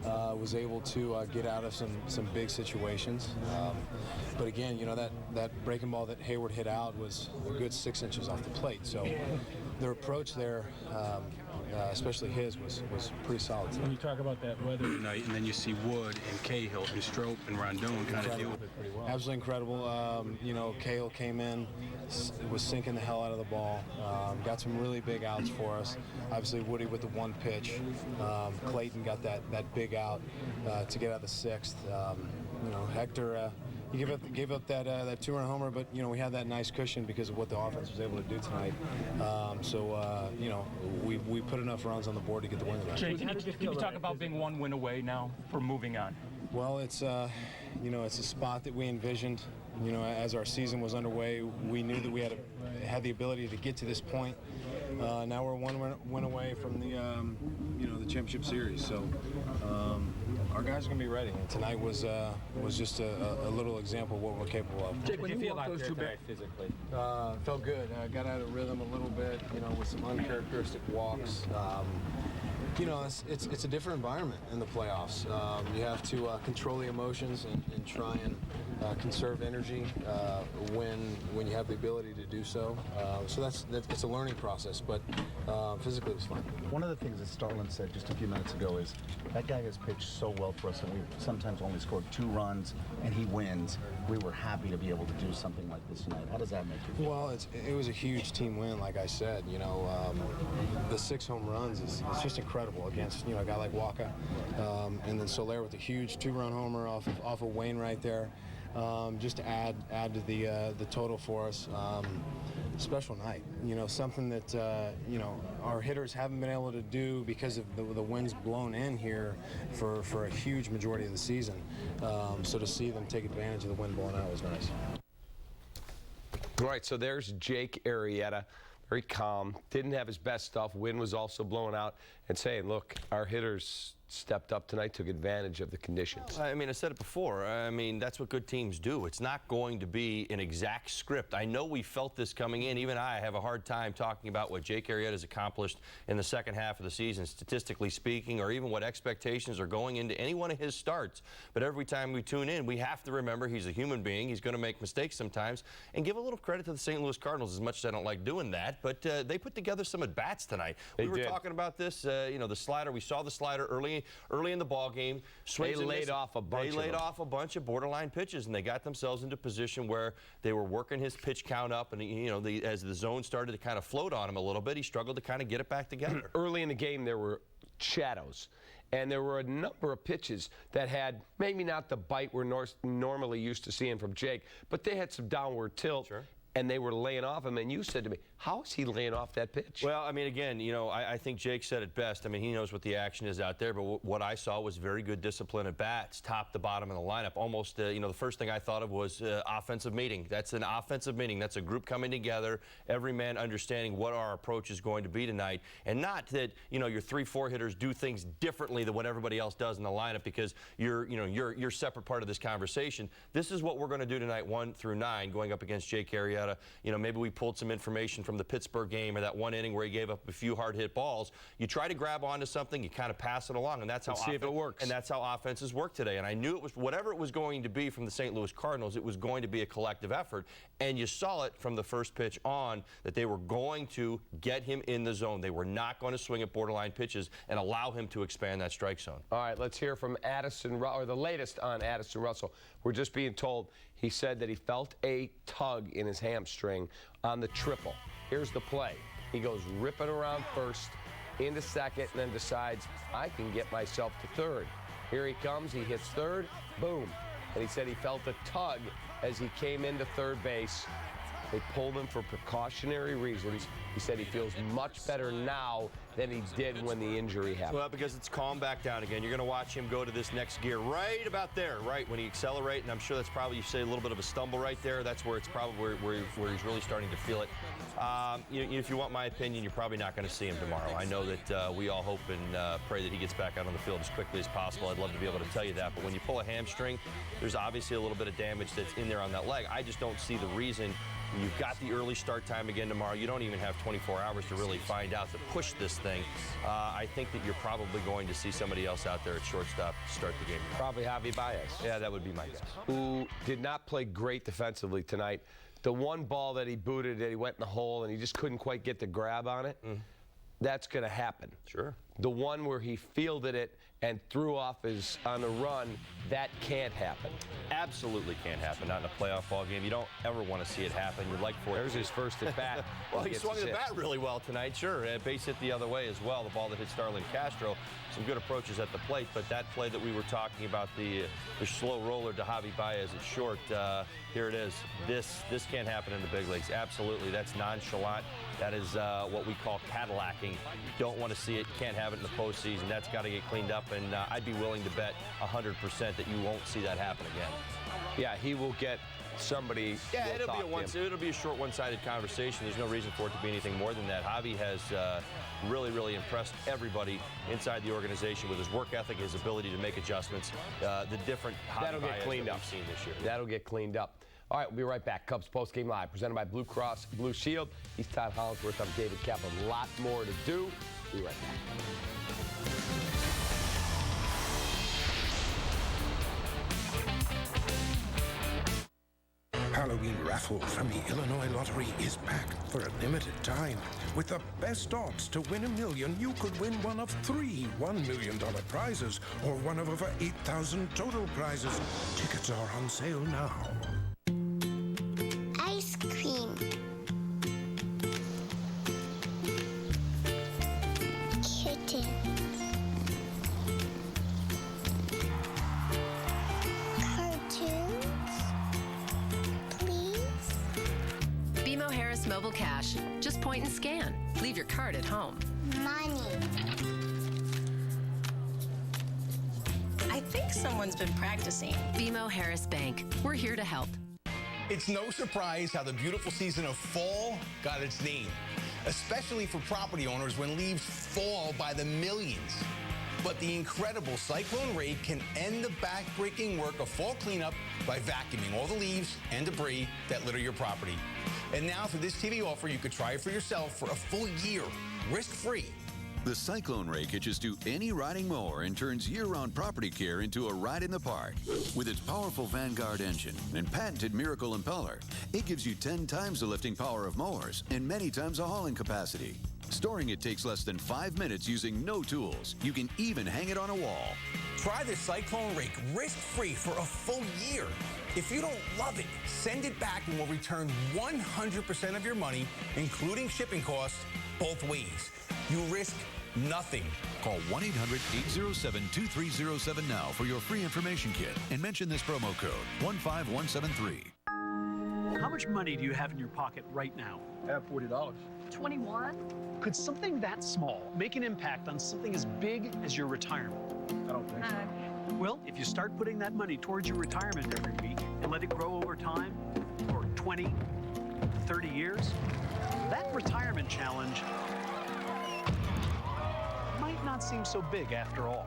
Was able to get out of some big situations. But again, you know, that breaking ball that Hayward hit out was a good 6 inches off the plate. So their approach there, especially his, was pretty solid. When you talk about that weather tonight, and then you see Wood and Cahill and Strope and Rondon kind of deal with it pretty well. Absolutely incredible. You know, Cahill came in, was sinking the hell out of the ball. Got some really big outs for us. Obviously, Woody with the 1 pitch. Clayton got that big out to get out of the 6th. You know, Hector, he gave up that 2-run homer, but you know, we had that nice cushion because of what the offense was able to do tonight. You know, we put enough runs on the board to get the win tonight. Jay, can you talk about being 1 win away now for moving on? Well, it's you know, it's a spot that we envisioned. You know, as our season was underway, we knew that we had the ability to get to this point. Now we're 1 win away from the you know, the championship series. So our guys are going to be ready. And tonight was just a little example of what we're capable of. Jake, when you feel like those 2 bits physically? Felt good. Got out of rhythm a little bit. You know, with some uncharacteristic walks. You know, it's a different environment in the playoffs. You have to control the emotions and try and conserve energy when you have the ability to do so. So it's a learning process, but physically it was fun. One of the things that Starlin said just a few minutes ago is that guy has pitched so well for us, and we've sometimes only scored 2 runs, and he wins. We were happy to be able to do something like this tonight. How does that make you feel? Well, it was a huge team win, like I said. You know, the 6 home runs is just incredible against, you know, a guy like Waka, and then Soler with a huge 2-run homer off of Wainwright there. Just to add to the total for us. Special night, you know, something that you know, our hitters haven't been able to do because of the winds blown in here for a huge majority of the season. So to see them take advantage of the wind blowing out was nice. All right, so there's Jake Arrieta. Very calm, didn't have his best stuff. Wind was also blowing out and saying, look, our hitters stepped up tonight, took advantage of the conditions. I mean, I said it before. I mean, that's what good teams do. It's not going to be an exact script. I know we felt this coming in. Even I have a hard time talking about what Jake Arrieta has accomplished in the second half of the season, statistically speaking, or even what expectations are going into any one of his starts. But every time we tune in, we have to remember he's a human being. He's going to make mistakes sometimes. And give a little credit to the St. Louis Cardinals, as much as I don't like doing that. But they put together some at-bats tonight. We were talking about this, you know, the slider. We saw the slider early in the ball game. They laid off a bunch of borderline pitches, and they got themselves into position where they were working his pitch count up, and you know, as the zone started to kind of float on him a little bit, he struggled to kind of get it back together. Early in the game, there were shadows, and there were a number of pitches that had maybe not the bite we're normally used to seeing from Jake, but they had some downward tilt. Sure. And they were laying off him, and you said to me, how is he laying off that pitch? Well, I mean, again, you know, I think Jake said it best. I mean, he knows what the action is out there, but what I saw was very good discipline at bats, top to bottom of the lineup. Almost, you know, the first thing I thought of was offensive meeting. That's an offensive meeting. That's a group coming together, every man understanding what our approach is going to be tonight, and not that, you know, your 3-4 hitters do things differently than what everybody else does in the lineup because you're separate part of this conversation. This is what we're going to do tonight, 1 through 9, going up against Jake Arrieta. You know, maybe we pulled some information from the Pittsburgh game or that one inning where he gave up a few hard hit balls. You try to grab onto something, you kind of pass it along, and that's how see if it works. And that's how offenses work today. And I knew it was whatever it was going to be from the St. Louis Cardinals, it was going to be a collective effort. And you saw it from the first pitch on that they were going to get him in the zone. They were not going to swing at borderline pitches and allow him to expand that strike zone. All right, let's hear from Addison, or the latest on Addison Russell. We're just being told he said that he felt a tug in his hamstring on the triple. Here's the play. He goes ripping around first, into second, and then decides, I can get myself to third. Here he comes, he hits third, boom. And he said he felt a tug as he came into third base. They pulled him for precautionary reasons. He said he feels much better now than he did when the injury happened. Well, because it's calmed back down again. You're going to watch him go to this next gear right about there, right when he accelerates, and I'm sure that's probably, you say, a little bit of a stumble right there. That's where it's probably where he's really starting to feel it. If you want my opinion, you're probably not going to see him tomorrow. I know that we all hope and pray that he gets back out on the field as quickly as possible. I'd love to be able to tell you that, but when you pull a hamstring, there's obviously a little bit of damage that's in there on that leg. I just don't see the reason. You've got the early start time again tomorrow. You don't even have 24 hours to really find out to push this thing. I think that you're probably going to see somebody else out there at shortstop to start the game. Probably Javi Baez. Yeah, that would be my guess. Who did not play great defensively tonight. The one ball that he booted, that he went in the hole and he just couldn't quite get the grab on it, that's going to happen. Sure. The one where he fielded it and threw off on the run, that can't happen. Absolutely can't happen. Not in a playoff ball game. You don't ever want to see it happen. You'd like for it. There's his first at bat. Well, he swung the bat really well tonight, sure. And base hit the other way as well. The ball that hit Starlin Castro. Some good approaches at the plate, but that play that we were talking about, the slow roller to Javi Baez at short, here it is. This can't happen in the big leagues. Absolutely. That's nonchalant. That is what we call Cadillacing. Don't want to see it. Can't have it in the postseason. That's got to get cleaned up, and I'd be willing to bet 100% that you won't see that happen again. Yeah, he will get somebody. Yeah, it'll be a short one-sided conversation. There's no reason for it to be anything more than that. Javi has really, really impressed everybody inside the organization with his work ethic, his ability to make adjustments, the different That'll get cleaned up. We've seen this year. That'll get cleaned up. All right, we'll be right back. Cubs Postgame Live, presented by Blue Cross Blue Shield. He's Todd Hollingsworth. I'm David Kaplan. A lot more to do. Be right back. Halloween raffle from the Illinois Lottery is back for a limited time. With the best odds to win $1 million, you could win one of 3 $1 million prizes or one of over 8,000 total prizes. Tickets are on sale now. Ice cream. Kitten. Mobile Cash. Just point and scan. Leave your card at home. Money. I think someone's been practicing. BMO Harris Bank. We're here to help. It's no surprise how the beautiful season of fall got its name, especially for property owners when leaves fall by the millions. But the incredible Cyclone Rake can end the back-breaking work of fall cleanup by vacuuming all the leaves and debris that litter your property. And now, through this TV offer, you could try it for yourself for a full year, risk-free. The Cyclone Rake hitches to any riding mower and turns year-round property care into a ride in the park. With its powerful Vanguard engine and patented Miracle impeller, it gives you 10 times the lifting power of mowers and many times the hauling capacity. Storing it takes less than 5 minutes using no tools. You can even hang it on a wall. Try the Cyclone Rake risk-free for a full year. If you don't love it, send it back and we'll return 100% of your money, including shipping costs, both ways. You risk nothing. Call 1-800-807-2307 now for your free information kit and mention this promo code 15173. How much money do you have in your pocket right now? I have $40. 21? Could something that small make an impact on something as big as your retirement? I don't think so. Well, if you start putting that money towards your retirement every week and let it grow over time for 20, 30 years, that retirement challenge might not seem so big after all.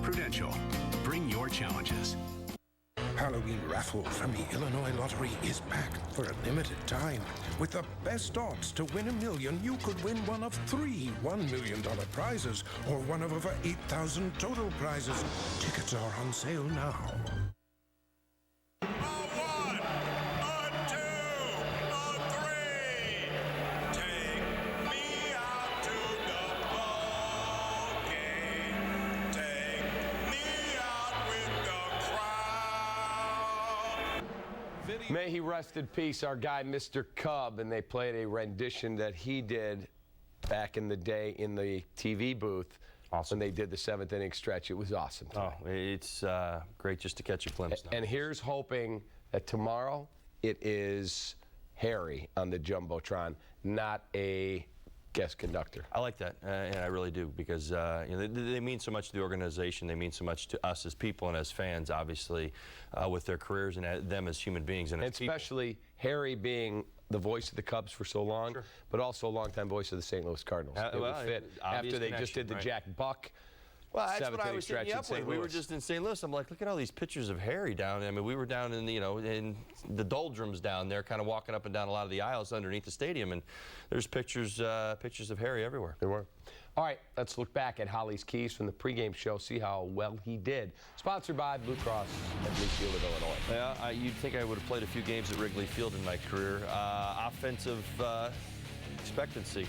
Prudential. Bring your challenges. Halloween raffle from the Illinois Lottery is back for a limited time. With the best odds to win $1 million, you could win one of 3 $1 million prizes or one of over 8,000 total prizes. Tickets are on sale now. May he rest in peace, our guy, Mr. Cub, and they played a rendition that he did back in the day in the TV booth. Awesome. When they did the 7th inning stretch. It was awesome tonight. Oh, it's great just to catch a glimpse now. And here's hoping that tomorrow it is Harry on the Jumbotron, not a guest conductor. I like that, and I really do, because you know, they mean so much to the organization. They mean so much to us as people and as fans, obviously, with their careers and them as human beings. And especially Harry being the voice of the Cubs for so long, sure, but also a longtime voice of the St. Louis Cardinals. It would fit after they just did the Jack Buck. Well, that's what I was setting you up with. We were just in St. Louis. I'm like, look at all these pictures of Harry down there. I mean, we were down in, you know, in the doldrums down there, kind of walking up and down a lot of the aisles underneath the stadium, and there's pictures of Harry everywhere. There were. All right, let's look back at Holly's Keys from the pregame show, see how well he did. Sponsored by Blue Cross at Blue Field of Illinois. Yeah, you'd think I would have played a few games at Wrigley Field in my career. Offensive expectancy.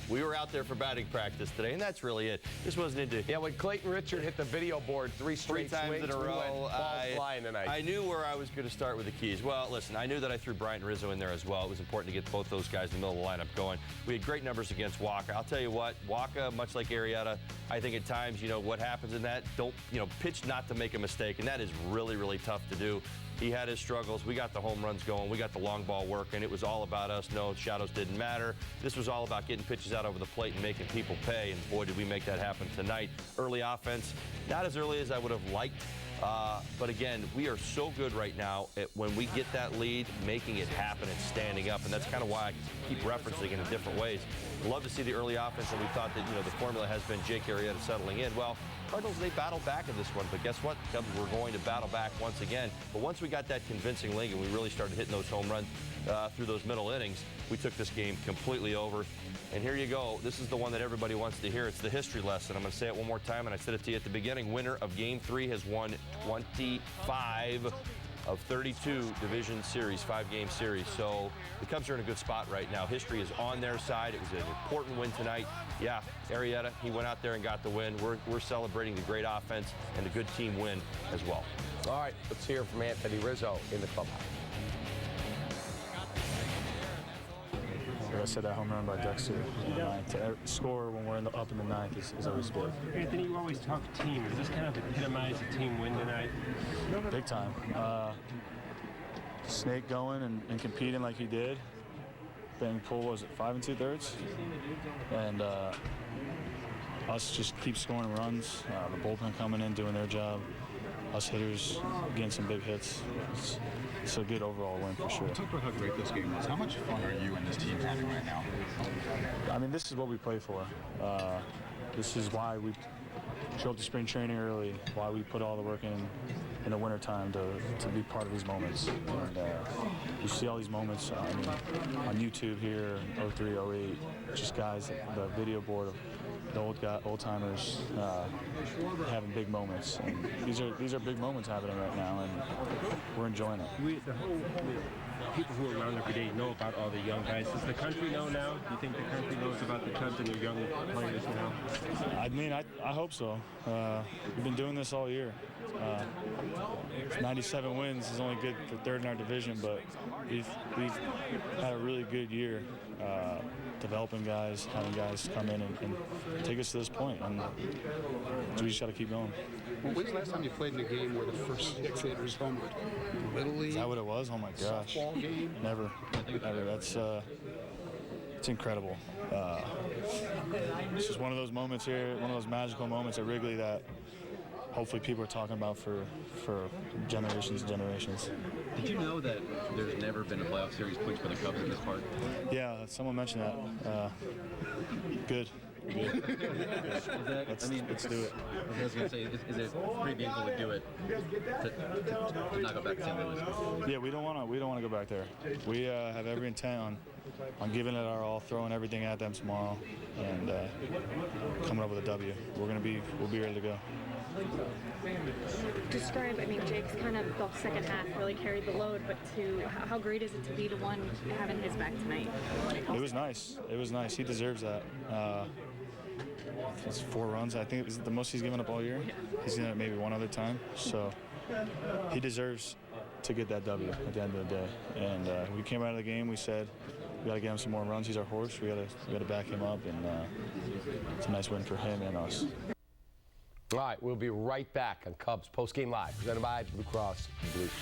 We were out there for batting practice today, and that's really it. This wasn't into... Yeah, when Clayton Richard hit the video board three times in a row, I knew where I was going to start with the Keys. Well, listen, I knew that I threw Bryant Rizzo in there as well. It was important to get both those guys in the middle of the lineup going. We had great numbers against Walker. I'll tell you what, Walker, much like Arrieta, I think at times, you know, what happens in that, pitch not to make a mistake, and that is really, really tough to do. He had his struggles. We got the home runs going. We got the long ball working. It was all about us. No, shadows didn't matter. This was all about getting pitches out over the plate and making people pay, and boy, did we make that happen tonight. Early offense, not as early as I would have liked, but again, we are so good right now at when we get that lead, making it happen and standing up, and that's kind of why I keep referencing it in different ways. Love to see the early offense, and we thought that, the formula has been Jake Arrieta settling in. Well, Cardinals, they battled back in this one, but guess what? Cubs were going to battle back once again. But once we got that convincing lead and we really started hitting those home runs through those middle innings, we took this game completely over. And here you go. This is the one that everybody wants to hear. It's the history lesson. I'm going to say it one more time, and I said it to you at the beginning. Winner of Game 3 has won 25 of 32 division series, 5-game series. So the Cubs are in a good spot right now. History is on their side. It was an important win tonight. Yeah, Arrieta, he went out there and got the win. We're celebrating the great offense and the good team win as well. All right, let's hear from Anthony Rizzo in the clubhouse. Like I said, that home run by Dexter to score when we're up in the ninth is always big. Anthony, you always talk team. Does this kind of epitomize a team win tonight? Big time. Snake going and competing like he did. Being pulled, was it 5 2/3? And us just keep scoring runs. The bullpen coming in, doing their job. us hitters getting some big hits. It's a good overall win for sure. Talk about how great this game was. How much fun are you and this team having right now? I mean, this is what we play for. This is why we show up to spring training early, why we put all the work in the wintertime to be part of these moments. And you see all these moments on YouTube here, 03, 08, just guys, the video board of the old timers having big moments. And these are big moments happening right now, and we're enjoying it. People who are around every day know about all the young guys. Does the country know now? Do you think the country knows about the Cubs and their young players now? I mean, I hope so. We've been doing this all year. 97 wins is only good for third in our division, but we've had a really good year developing guys, having guys come in and take us to this point, and we just got to keep going. Well, when's the last time you played in a game where the first 6 hitters homered? Little League? Is that what it was? Oh my gosh. Softball game? Never. That's it's incredible. It's just one of those moments here, one of those magical moments at Wrigley that hopefully people are talking about for generations and generations. Did you know that there's never been a playoff series clinched by the Cubs in this park? Yeah, someone mentioned that. Good. Let's do it. I was going to say, is it pretty painful to do it, to not go back to St. Louis? Yeah, we don't want to go back there. We have every intent on giving it our all, throwing everything at them tomorrow, and coming up with a W. We'll be ready to go. Describe, I mean, Jake's kind of the second half really carried the load, but how great is it to be the one having his back tonight? It was nice. It was nice. He deserves that. It's 4 runs. I think it was the most he's given up all year. He's given it maybe one other time. So he deserves to get that W at the end of the day. And we came out of the game. We said we got to get him some more runs. He's our horse. We got to back him up, and it's a nice win for him and us. All right, we'll be right back on Cubs Postgame Live, presented by Blue Cross Blue Shield.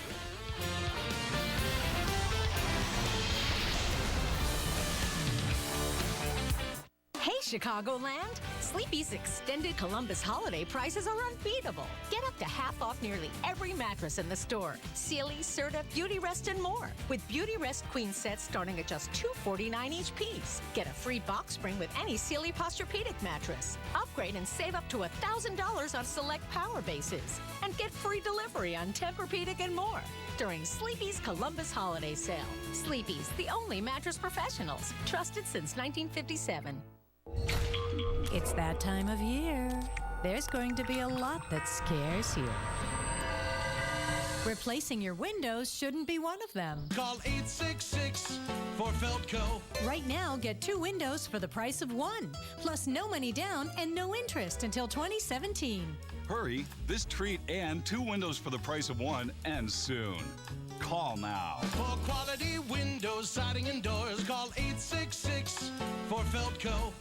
Hey, Chicagoland! Sleepy's extended Columbus holiday prices are unbeatable. Get up to half off nearly every mattress in the store. Sealy, Serta, Beauty Rest, and more. With Beauty Rest queen sets starting at just $249 each piece. Get a free box spring with any Sealy Posturepedic mattress. Upgrade and save up to $1,000 on select power bases. And get free delivery on Tempur-Pedic and more during Sleepy's Columbus holiday sale. Sleepy's, the only mattress professionals. Trusted since 1957. It's that time of year. There's going to be a lot that scares you. Replacing your windows shouldn't be one of them. Call 866 for Feldco. Right now, get 2 windows for the price of 1, plus no money down and no interest until 2017. Hurry, this treat and 2 windows for the price of 1 ends soon. Call now. For quality windows, siding, and doors, call 866 for Feldco.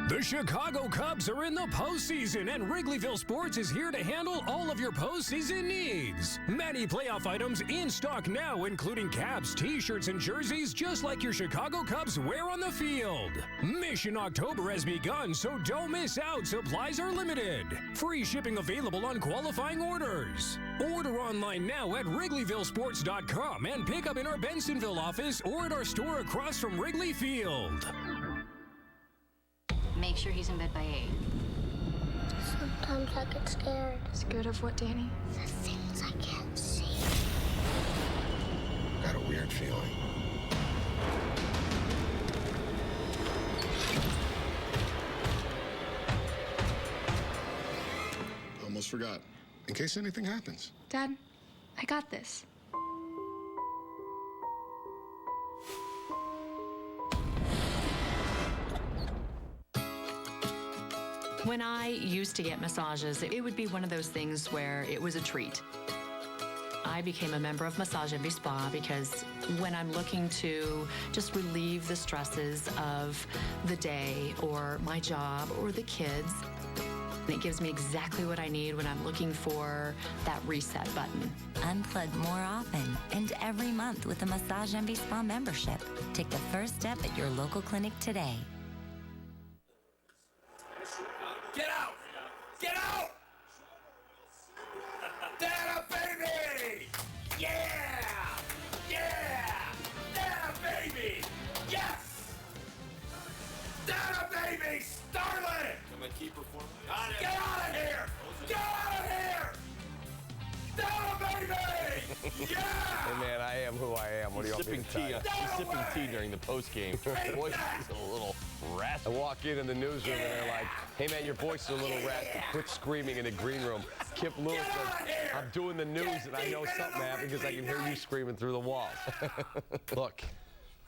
The Chicago Cubs are in the postseason, and Wrigleyville Sports is here to handle all of your postseason needs. Many playoff items in stock now, including caps, t-shirts, and jerseys, just like your Chicago Cubs wear on the field. Mission October has begun, so don't miss out. Supplies are limited. Free shipping available on qualifying orders. Order online now at WrigleyvilleSports.com and pick up in our Bensonville office or at our store across from Wrigley Field. Make sure he's in bed by 8. Sometimes I get scared. Scared of what, Danny? The things I can't see. Got a weird feeling. Almost forgot. In case anything happens. Dad, I got this. When I used to get massages, it would be one of those things where it was a treat. I became a member of Massage Envy Spa because when I'm looking to just relieve the stresses of the day or my job or the kids, it gives me exactly what I need when I'm looking for that reset button. Unplug more often and every month with a Massage Envy Spa membership. Take the first step at your local clinic today. Get out! Get out! Dad, baby, Starlin! I'm gonna keep performing. Get out of here! Get out of here! Down, baby! Yeah! Hey, man, I am who I am. What do you want me to tell you? He's sipping tea during the postgame. Voice is a little raspy. I walk in the newsroom and they're like, hey, man, your voice is a little raspy. Quit screaming in the green room. Kip Lewis says, I'm doing the news and I know something happened because I can hear you screaming through the walls. Look,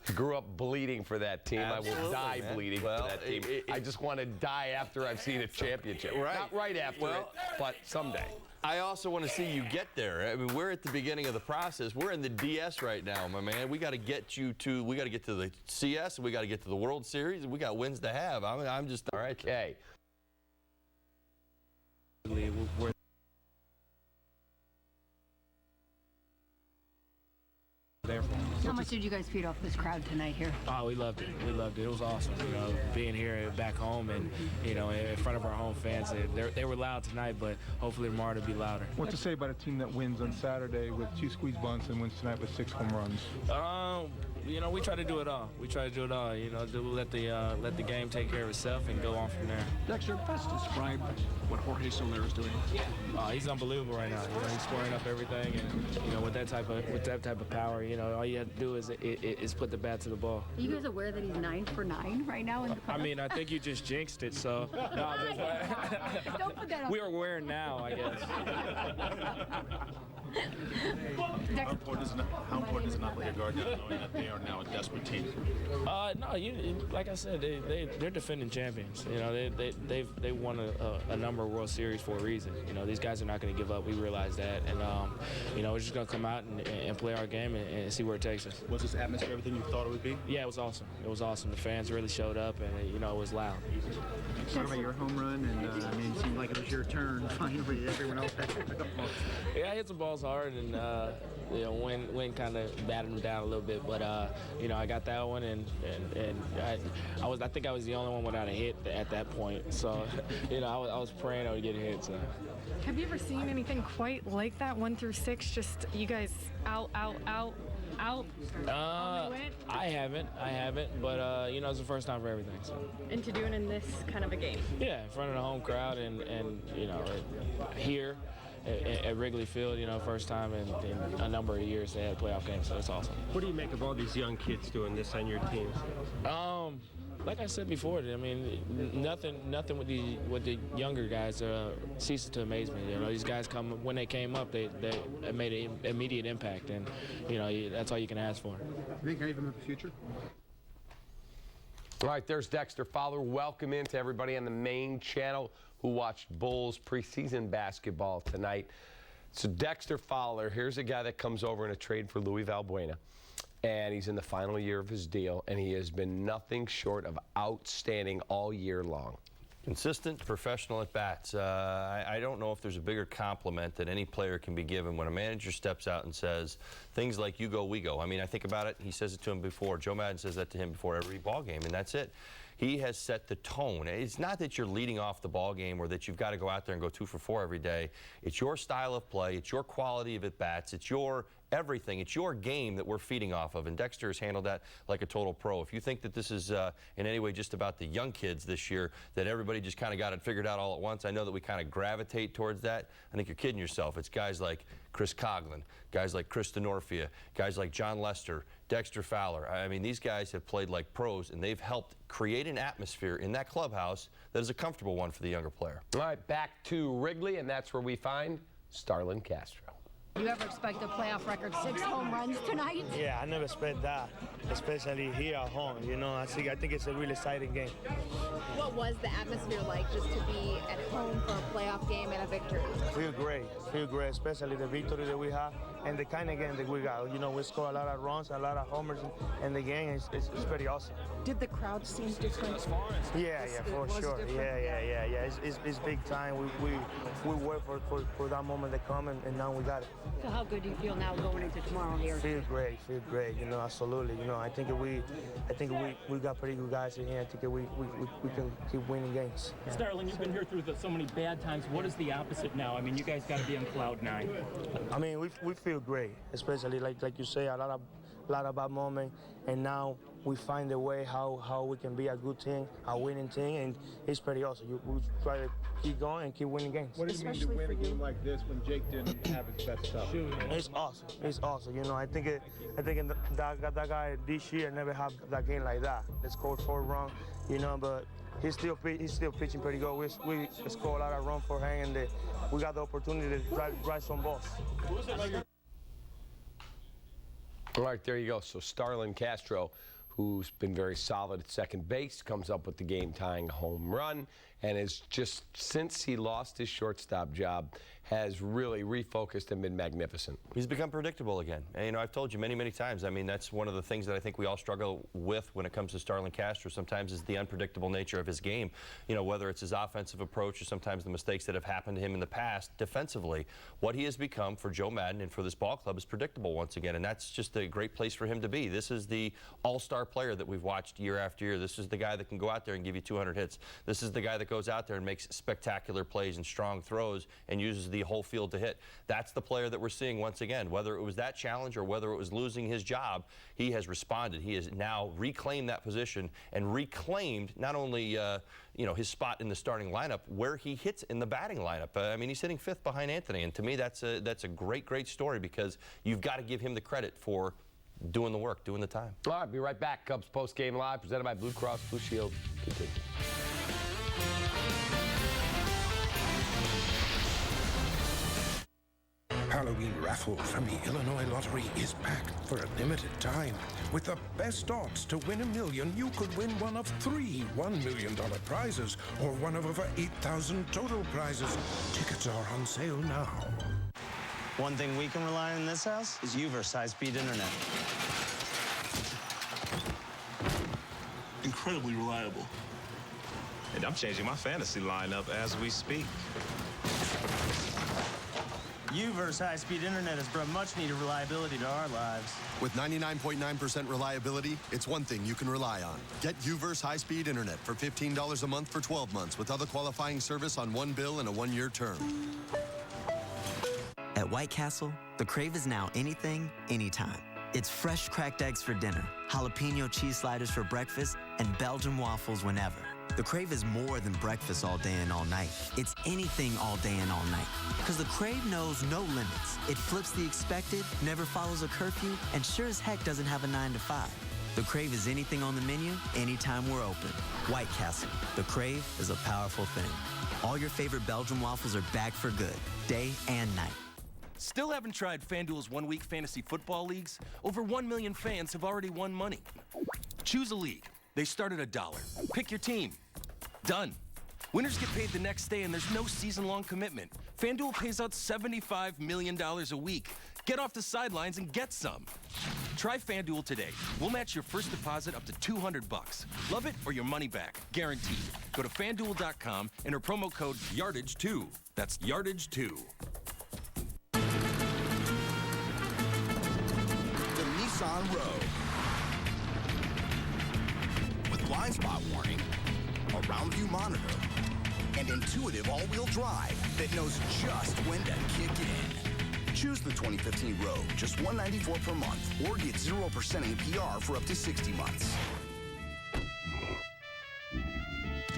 I grew up bleeding for that team. Absolutely, I will die bleeding for that team. I just want to die after I've seen a championship. Right. Not right after it, but someday. I also want to see you get there. I mean, we're at the beginning of the process. We're in the DS right now, my man. We got to get you to, we got to get to the CS, and we got to get to the World Series, and we got wins to have. I'm just, all right. Okay. How much did you guys feed off this crowd tonight here? Oh, we loved it. We loved it. It was awesome. You know, being here back home and, you know, in front of our home fans. They were loud tonight, but hopefully tomorrow to be louder. What to say about a team that wins on Saturday with 2 squeeze bunts and wins tonight with 6 home runs? You know, we try to do it all. We try to do it all. You know, let the game take care of itself and go on from there. Dexter, best describe what Jorge Soler is doing. He's unbelievable right now. You know, he's scoring up everything, and you know, with that type of power, you know, all you have to do is put the bat to the ball. Are you guys aware that he's 9 for 9 right now in the playoffs? I mean, I think you just jinxed it. So no, don't put that on. We are aware now, I guess. How important is it not let your guard down, knowing that they are now a desperate team? No, like I said, they're defending champions. You know, they won a number of World Series for a reason. You know, these guys are not going to give up. We realize that, and you know, we're just going to come out and play our game and see where it takes us. Was this atmosphere everything you thought it would be? Yeah, it was awesome. It was awesome. The fans really showed up, and you know, it was loud. Talk about your home run, and I mean, it seemed like it was your turn. Finally, everyone else had to pick up balls. Yeah, I hit some balls hard, and you know, wind kind of batted him down a little bit, but you know, I got that one, and I think I was the only one without a hit at that point. So, you know, I was praying I would get a hit. So. Have you ever seen anything quite like that, 1 through 6? Just you guys out. I haven't, but you know, it's the first time for everything. So. And to do it in this kind of a game. Yeah, in front of the home crowd, and you know, here at Wrigley Field, you know, first time in a number of years they had a playoff game, so it's awesome. What do you make of all these young kids doing this on your team? Like I said before, I mean, nothing with the younger guys ceases to amaze me. You know, these guys when they came up, they made an immediate impact, and you know, that's all you can ask for. You think any of them have a future? All right, there's Dexter Fowler. Welcome in to everybody on the main channel who watched Bulls preseason basketball tonight. So Dexter Fowler, here's a guy that comes over in a trade for Louis Valbuena. And he's in the final year of his deal, and he has been nothing short of outstanding all year long. Consistent, professional at bats. I don't know if there's a bigger compliment that any player can be given when a manager steps out and says things like, you go, we go. I mean, I think about it, he says it to him before. Joe Madden says that to him before every ball game, and that's it. He has set the tone. It's not that you're leading off the ball game or that you've got to go out there and go 2 for 4 every day. It's your style of play. It's your quality of at-bats. It's your everything. It's your game that we're feeding off of, and Dexter has handled that like a total pro. If you think that this is in any way just about the young kids this year, that everybody just kind of got it figured out all at once, I know that we kind of gravitate towards that. I think you're kidding yourself. It's guys like Chris Coughlin, guys like Chris DeNorfia, guys like John Lester, Dexter Fowler. I mean, these guys have played like pros, and they've helped create an atmosphere in that clubhouse that is a comfortable one for the younger player. All right, back to Wrigley, and that's where we find Starlin Castro. You ever expect a playoff record 6 home runs tonight? Yeah, I never expect that, especially here at home. You know, I think it's a really exciting game. What was the atmosphere like just to be at home for a playoff game and a victory? Feel great, especially the victory that we have and the kind of game that we got. You know, we score a lot of runs, a lot of homers in the game. It's pretty awesome. Did the crowd seem different? Yeah, for sure. Yeah. It's big time. We work for that moment to come, and now we got it. So how good do you feel now going into tomorrow here? Feel great. You know, absolutely. You know, I think we got pretty good guys in here. I think we can keep winning games. Starlin, you've been here through so many bad times. What is the opposite now? I mean, you guys got to be on cloud 9. I mean, we feel great, especially like you say, a lot of bad moments, and now we find a way how we can be a good team, a winning team, and it's pretty awesome. We try to keep going and keep winning games. What does it mean to win a game like this when Jake didn't have his best stuff? It's awesome. It's awesome. You know, I think that guy this year never had that game like that. They scored 4 runs, you know, but he's still pitching pretty good. We scored a lot of runs for him, and we got the opportunity to drive some balls. All right, there you go. So Starlin Castro, who's been very solid at second base, comes up with the game-tying home run, and is just, since he lost his shortstop job, has really refocused and been magnificent. He's become predictable again. And, you know, I've told you many, many times, I mean, that's one of the things that I think we all struggle with when it comes to Starlin Castro. Sometimes is the unpredictable nature of his game, you know, whether it's his offensive approach or sometimes the mistakes that have happened to him in the past defensively. What he has become for Joe Madden and for this ball club is predictable once again, and that's just a great place for him to be. This is the all-star player that we've watched year after year. This is the guy that can go out there and give you 200 hits. This is the guy that goes out there and makes spectacular plays and strong throws and uses the whole field to hit. That's the player that we're seeing once again. Whether it was that challenge or whether it was losing his job, he has responded. He has now reclaimed that position and reclaimed not only you know, his spot in the starting lineup, where he hits in the batting lineup. I mean, he's hitting 5th behind Anthony, and to me that's a great, great story, because you've got to give him the credit for doing the work, doing the time. All right, be right back. Cubs Postgame Live, presented by Blue Cross Blue Shield. Continue. Halloween raffle from the Illinois Lottery is back for a limited time. With the best odds to win $1 million, you could win one of 3 $1 million prizes or one of over 8,000 total prizes. Tickets are on sale now. One thing we can rely on in this house is U-verse high-speed internet. Incredibly reliable. And I'm changing my fantasy lineup as we speak. U-verse high-speed internet has brought much-needed reliability to our lives. With 99.9% reliability, it's one thing you can rely on. Get U-verse high-speed internet for $15 a month for 12 months with other qualifying service on one bill and a 1-year term. At White Castle, the crave is now anything, anytime. It's fresh cracked eggs for dinner, jalapeno cheese sliders for breakfast, and Belgian waffles whenever. The crave is more than breakfast all day and all night. It's anything all day and all night. Because the crave knows no limits. It flips the expected, never follows a curfew, and sure as heck doesn't have a 9 to 5. The crave is anything on the menu, anytime we're open. White Castle. The crave is a powerful thing. All your favorite Belgian waffles are back for good, day and night. Still haven't tried FanDuel's one-week fantasy football leagues? Over 1 million fans have already won money. Choose a league. They start at $1. Pick your team. Done. Winners get paid the next day, and there's no season-long commitment. FanDuel pays out $75 million a week. Get off the sidelines and get some. Try FanDuel today. We'll match your first deposit up to $200. Love it or your money back. Guaranteed. Go to FanDuel.com, enter promo code YARDAGE2. That's YARDAGE2. The Nissan Rogue. With blind spot warning, a round view monitor, and intuitive all-wheel drive that knows just when to kick in. Choose the 2015 Rogue, just $194 per month, or get 0% APR for up to 60 months.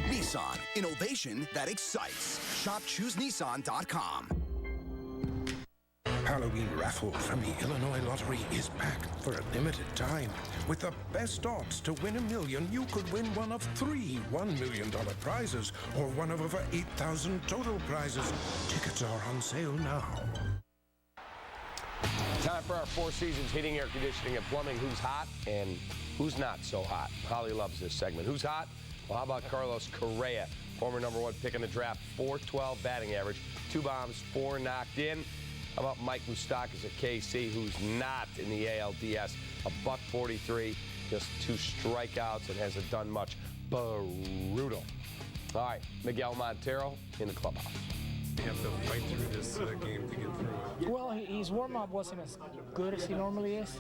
Nissan, innovation that excites. Shop ChooseNissan.com. Halloween raffle from the Illinois Lottery is back for a limited time. With the best odds to win $1 million, you could win one of 3 $1 million prizes or one of over 8,000 total prizes. Tickets are on sale now. Time for our Four Seasons heating, air conditioning, and plumbing. Who's hot and who's not so hot? Holly loves this segment. Who's hot? Well, how about Carlos Correa, former #1 pick in the draft, .412 batting average, 2 bombs, 4 knocked in. How about Mike Moustakas at KC, who's not in the ALDS, $143, just 2 strikeouts, and hasn't done much. Brutal. All right, Miguel Montero in the clubhouse. You have to fight through this game to get through it. Well, his warm-up wasn't as good as he normally is,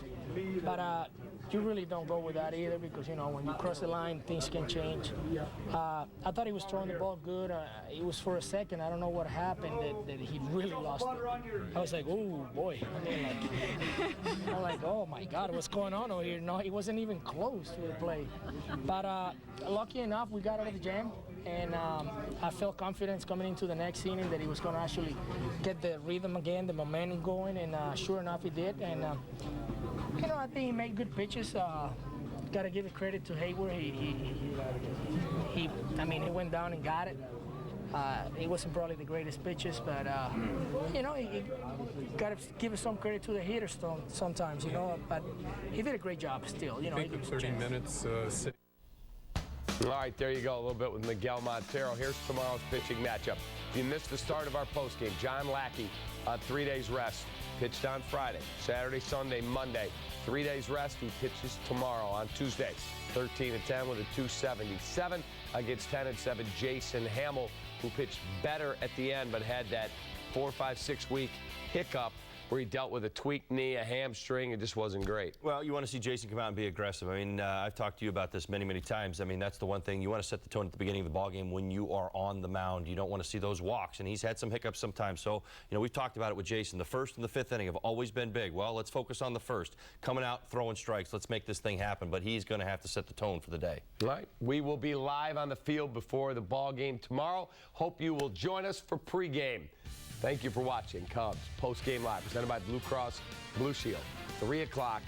but you really don't go with that either because, you know, when you cross the line, things can change. I thought he was throwing the ball good. It was for a second. I don't know what happened that he really lost it. I was like, oh, boy. I mean, I'm like, oh, my God, what's going on over here? No, he wasn't even close to the play. But lucky enough, we got out of the jam. And I felt confidence coming into the next inning that he was going to actually get the rhythm again, the momentum going, and sure enough, he did. And, you know, I think he made good pitches. Got to give it credit to Hayward. He went down and got it. It wasn't probably the greatest pitches, but, you know, you got to give some credit to the hitters sometimes, you know. But he did a great job still. You know, he 30 minutes sitting. All right, there you go, a little bit with Miguel Montero. Here's tomorrow's pitching matchup. If you missed the start of our postgame, John Lackey on 3 days rest, pitched on Friday, Saturday, Sunday, Monday. 3 days rest, he pitches tomorrow on Tuesday. 13-10 with a 277 against 10-7 Jason Hamill, who pitched better at the end but had that 4, 5, 6 week hiccup where he dealt with a tweaked knee, a hamstring. It just wasn't great. Well, you want to see Jason come out and be aggressive. I mean, I've talked to you about this many, many times. I mean, that's the one thing. You want to set the tone at the beginning of the ballgame when you are on the mound. You don't want to see those walks, and he's had some hiccups sometimes. So, you know, we've talked about it with Jason. The first and the fifth inning have always been big. Well, let's focus on the first. Coming out, throwing strikes. Let's make this thing happen. But he's going to have to set the tone for the day. Right. We will be live on the field before the ballgame tomorrow. Hope you will join us for pregame. Thank you for watching Cubs Postgame Live, presented by Blue Cross Blue Shield. 3 o'clock.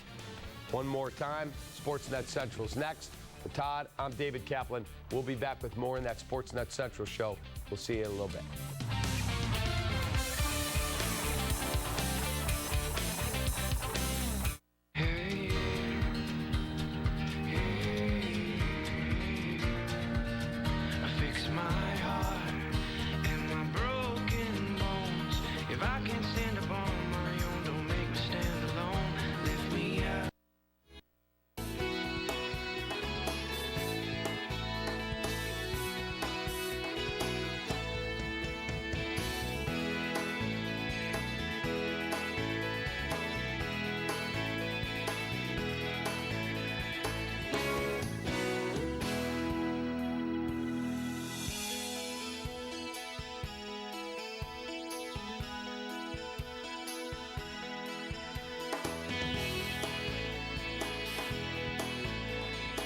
One more time. Sportsnet Central's next. For Todd, I'm David Kaplan. We'll be back with more in that Sportsnet Central show. We'll see you in a little bit.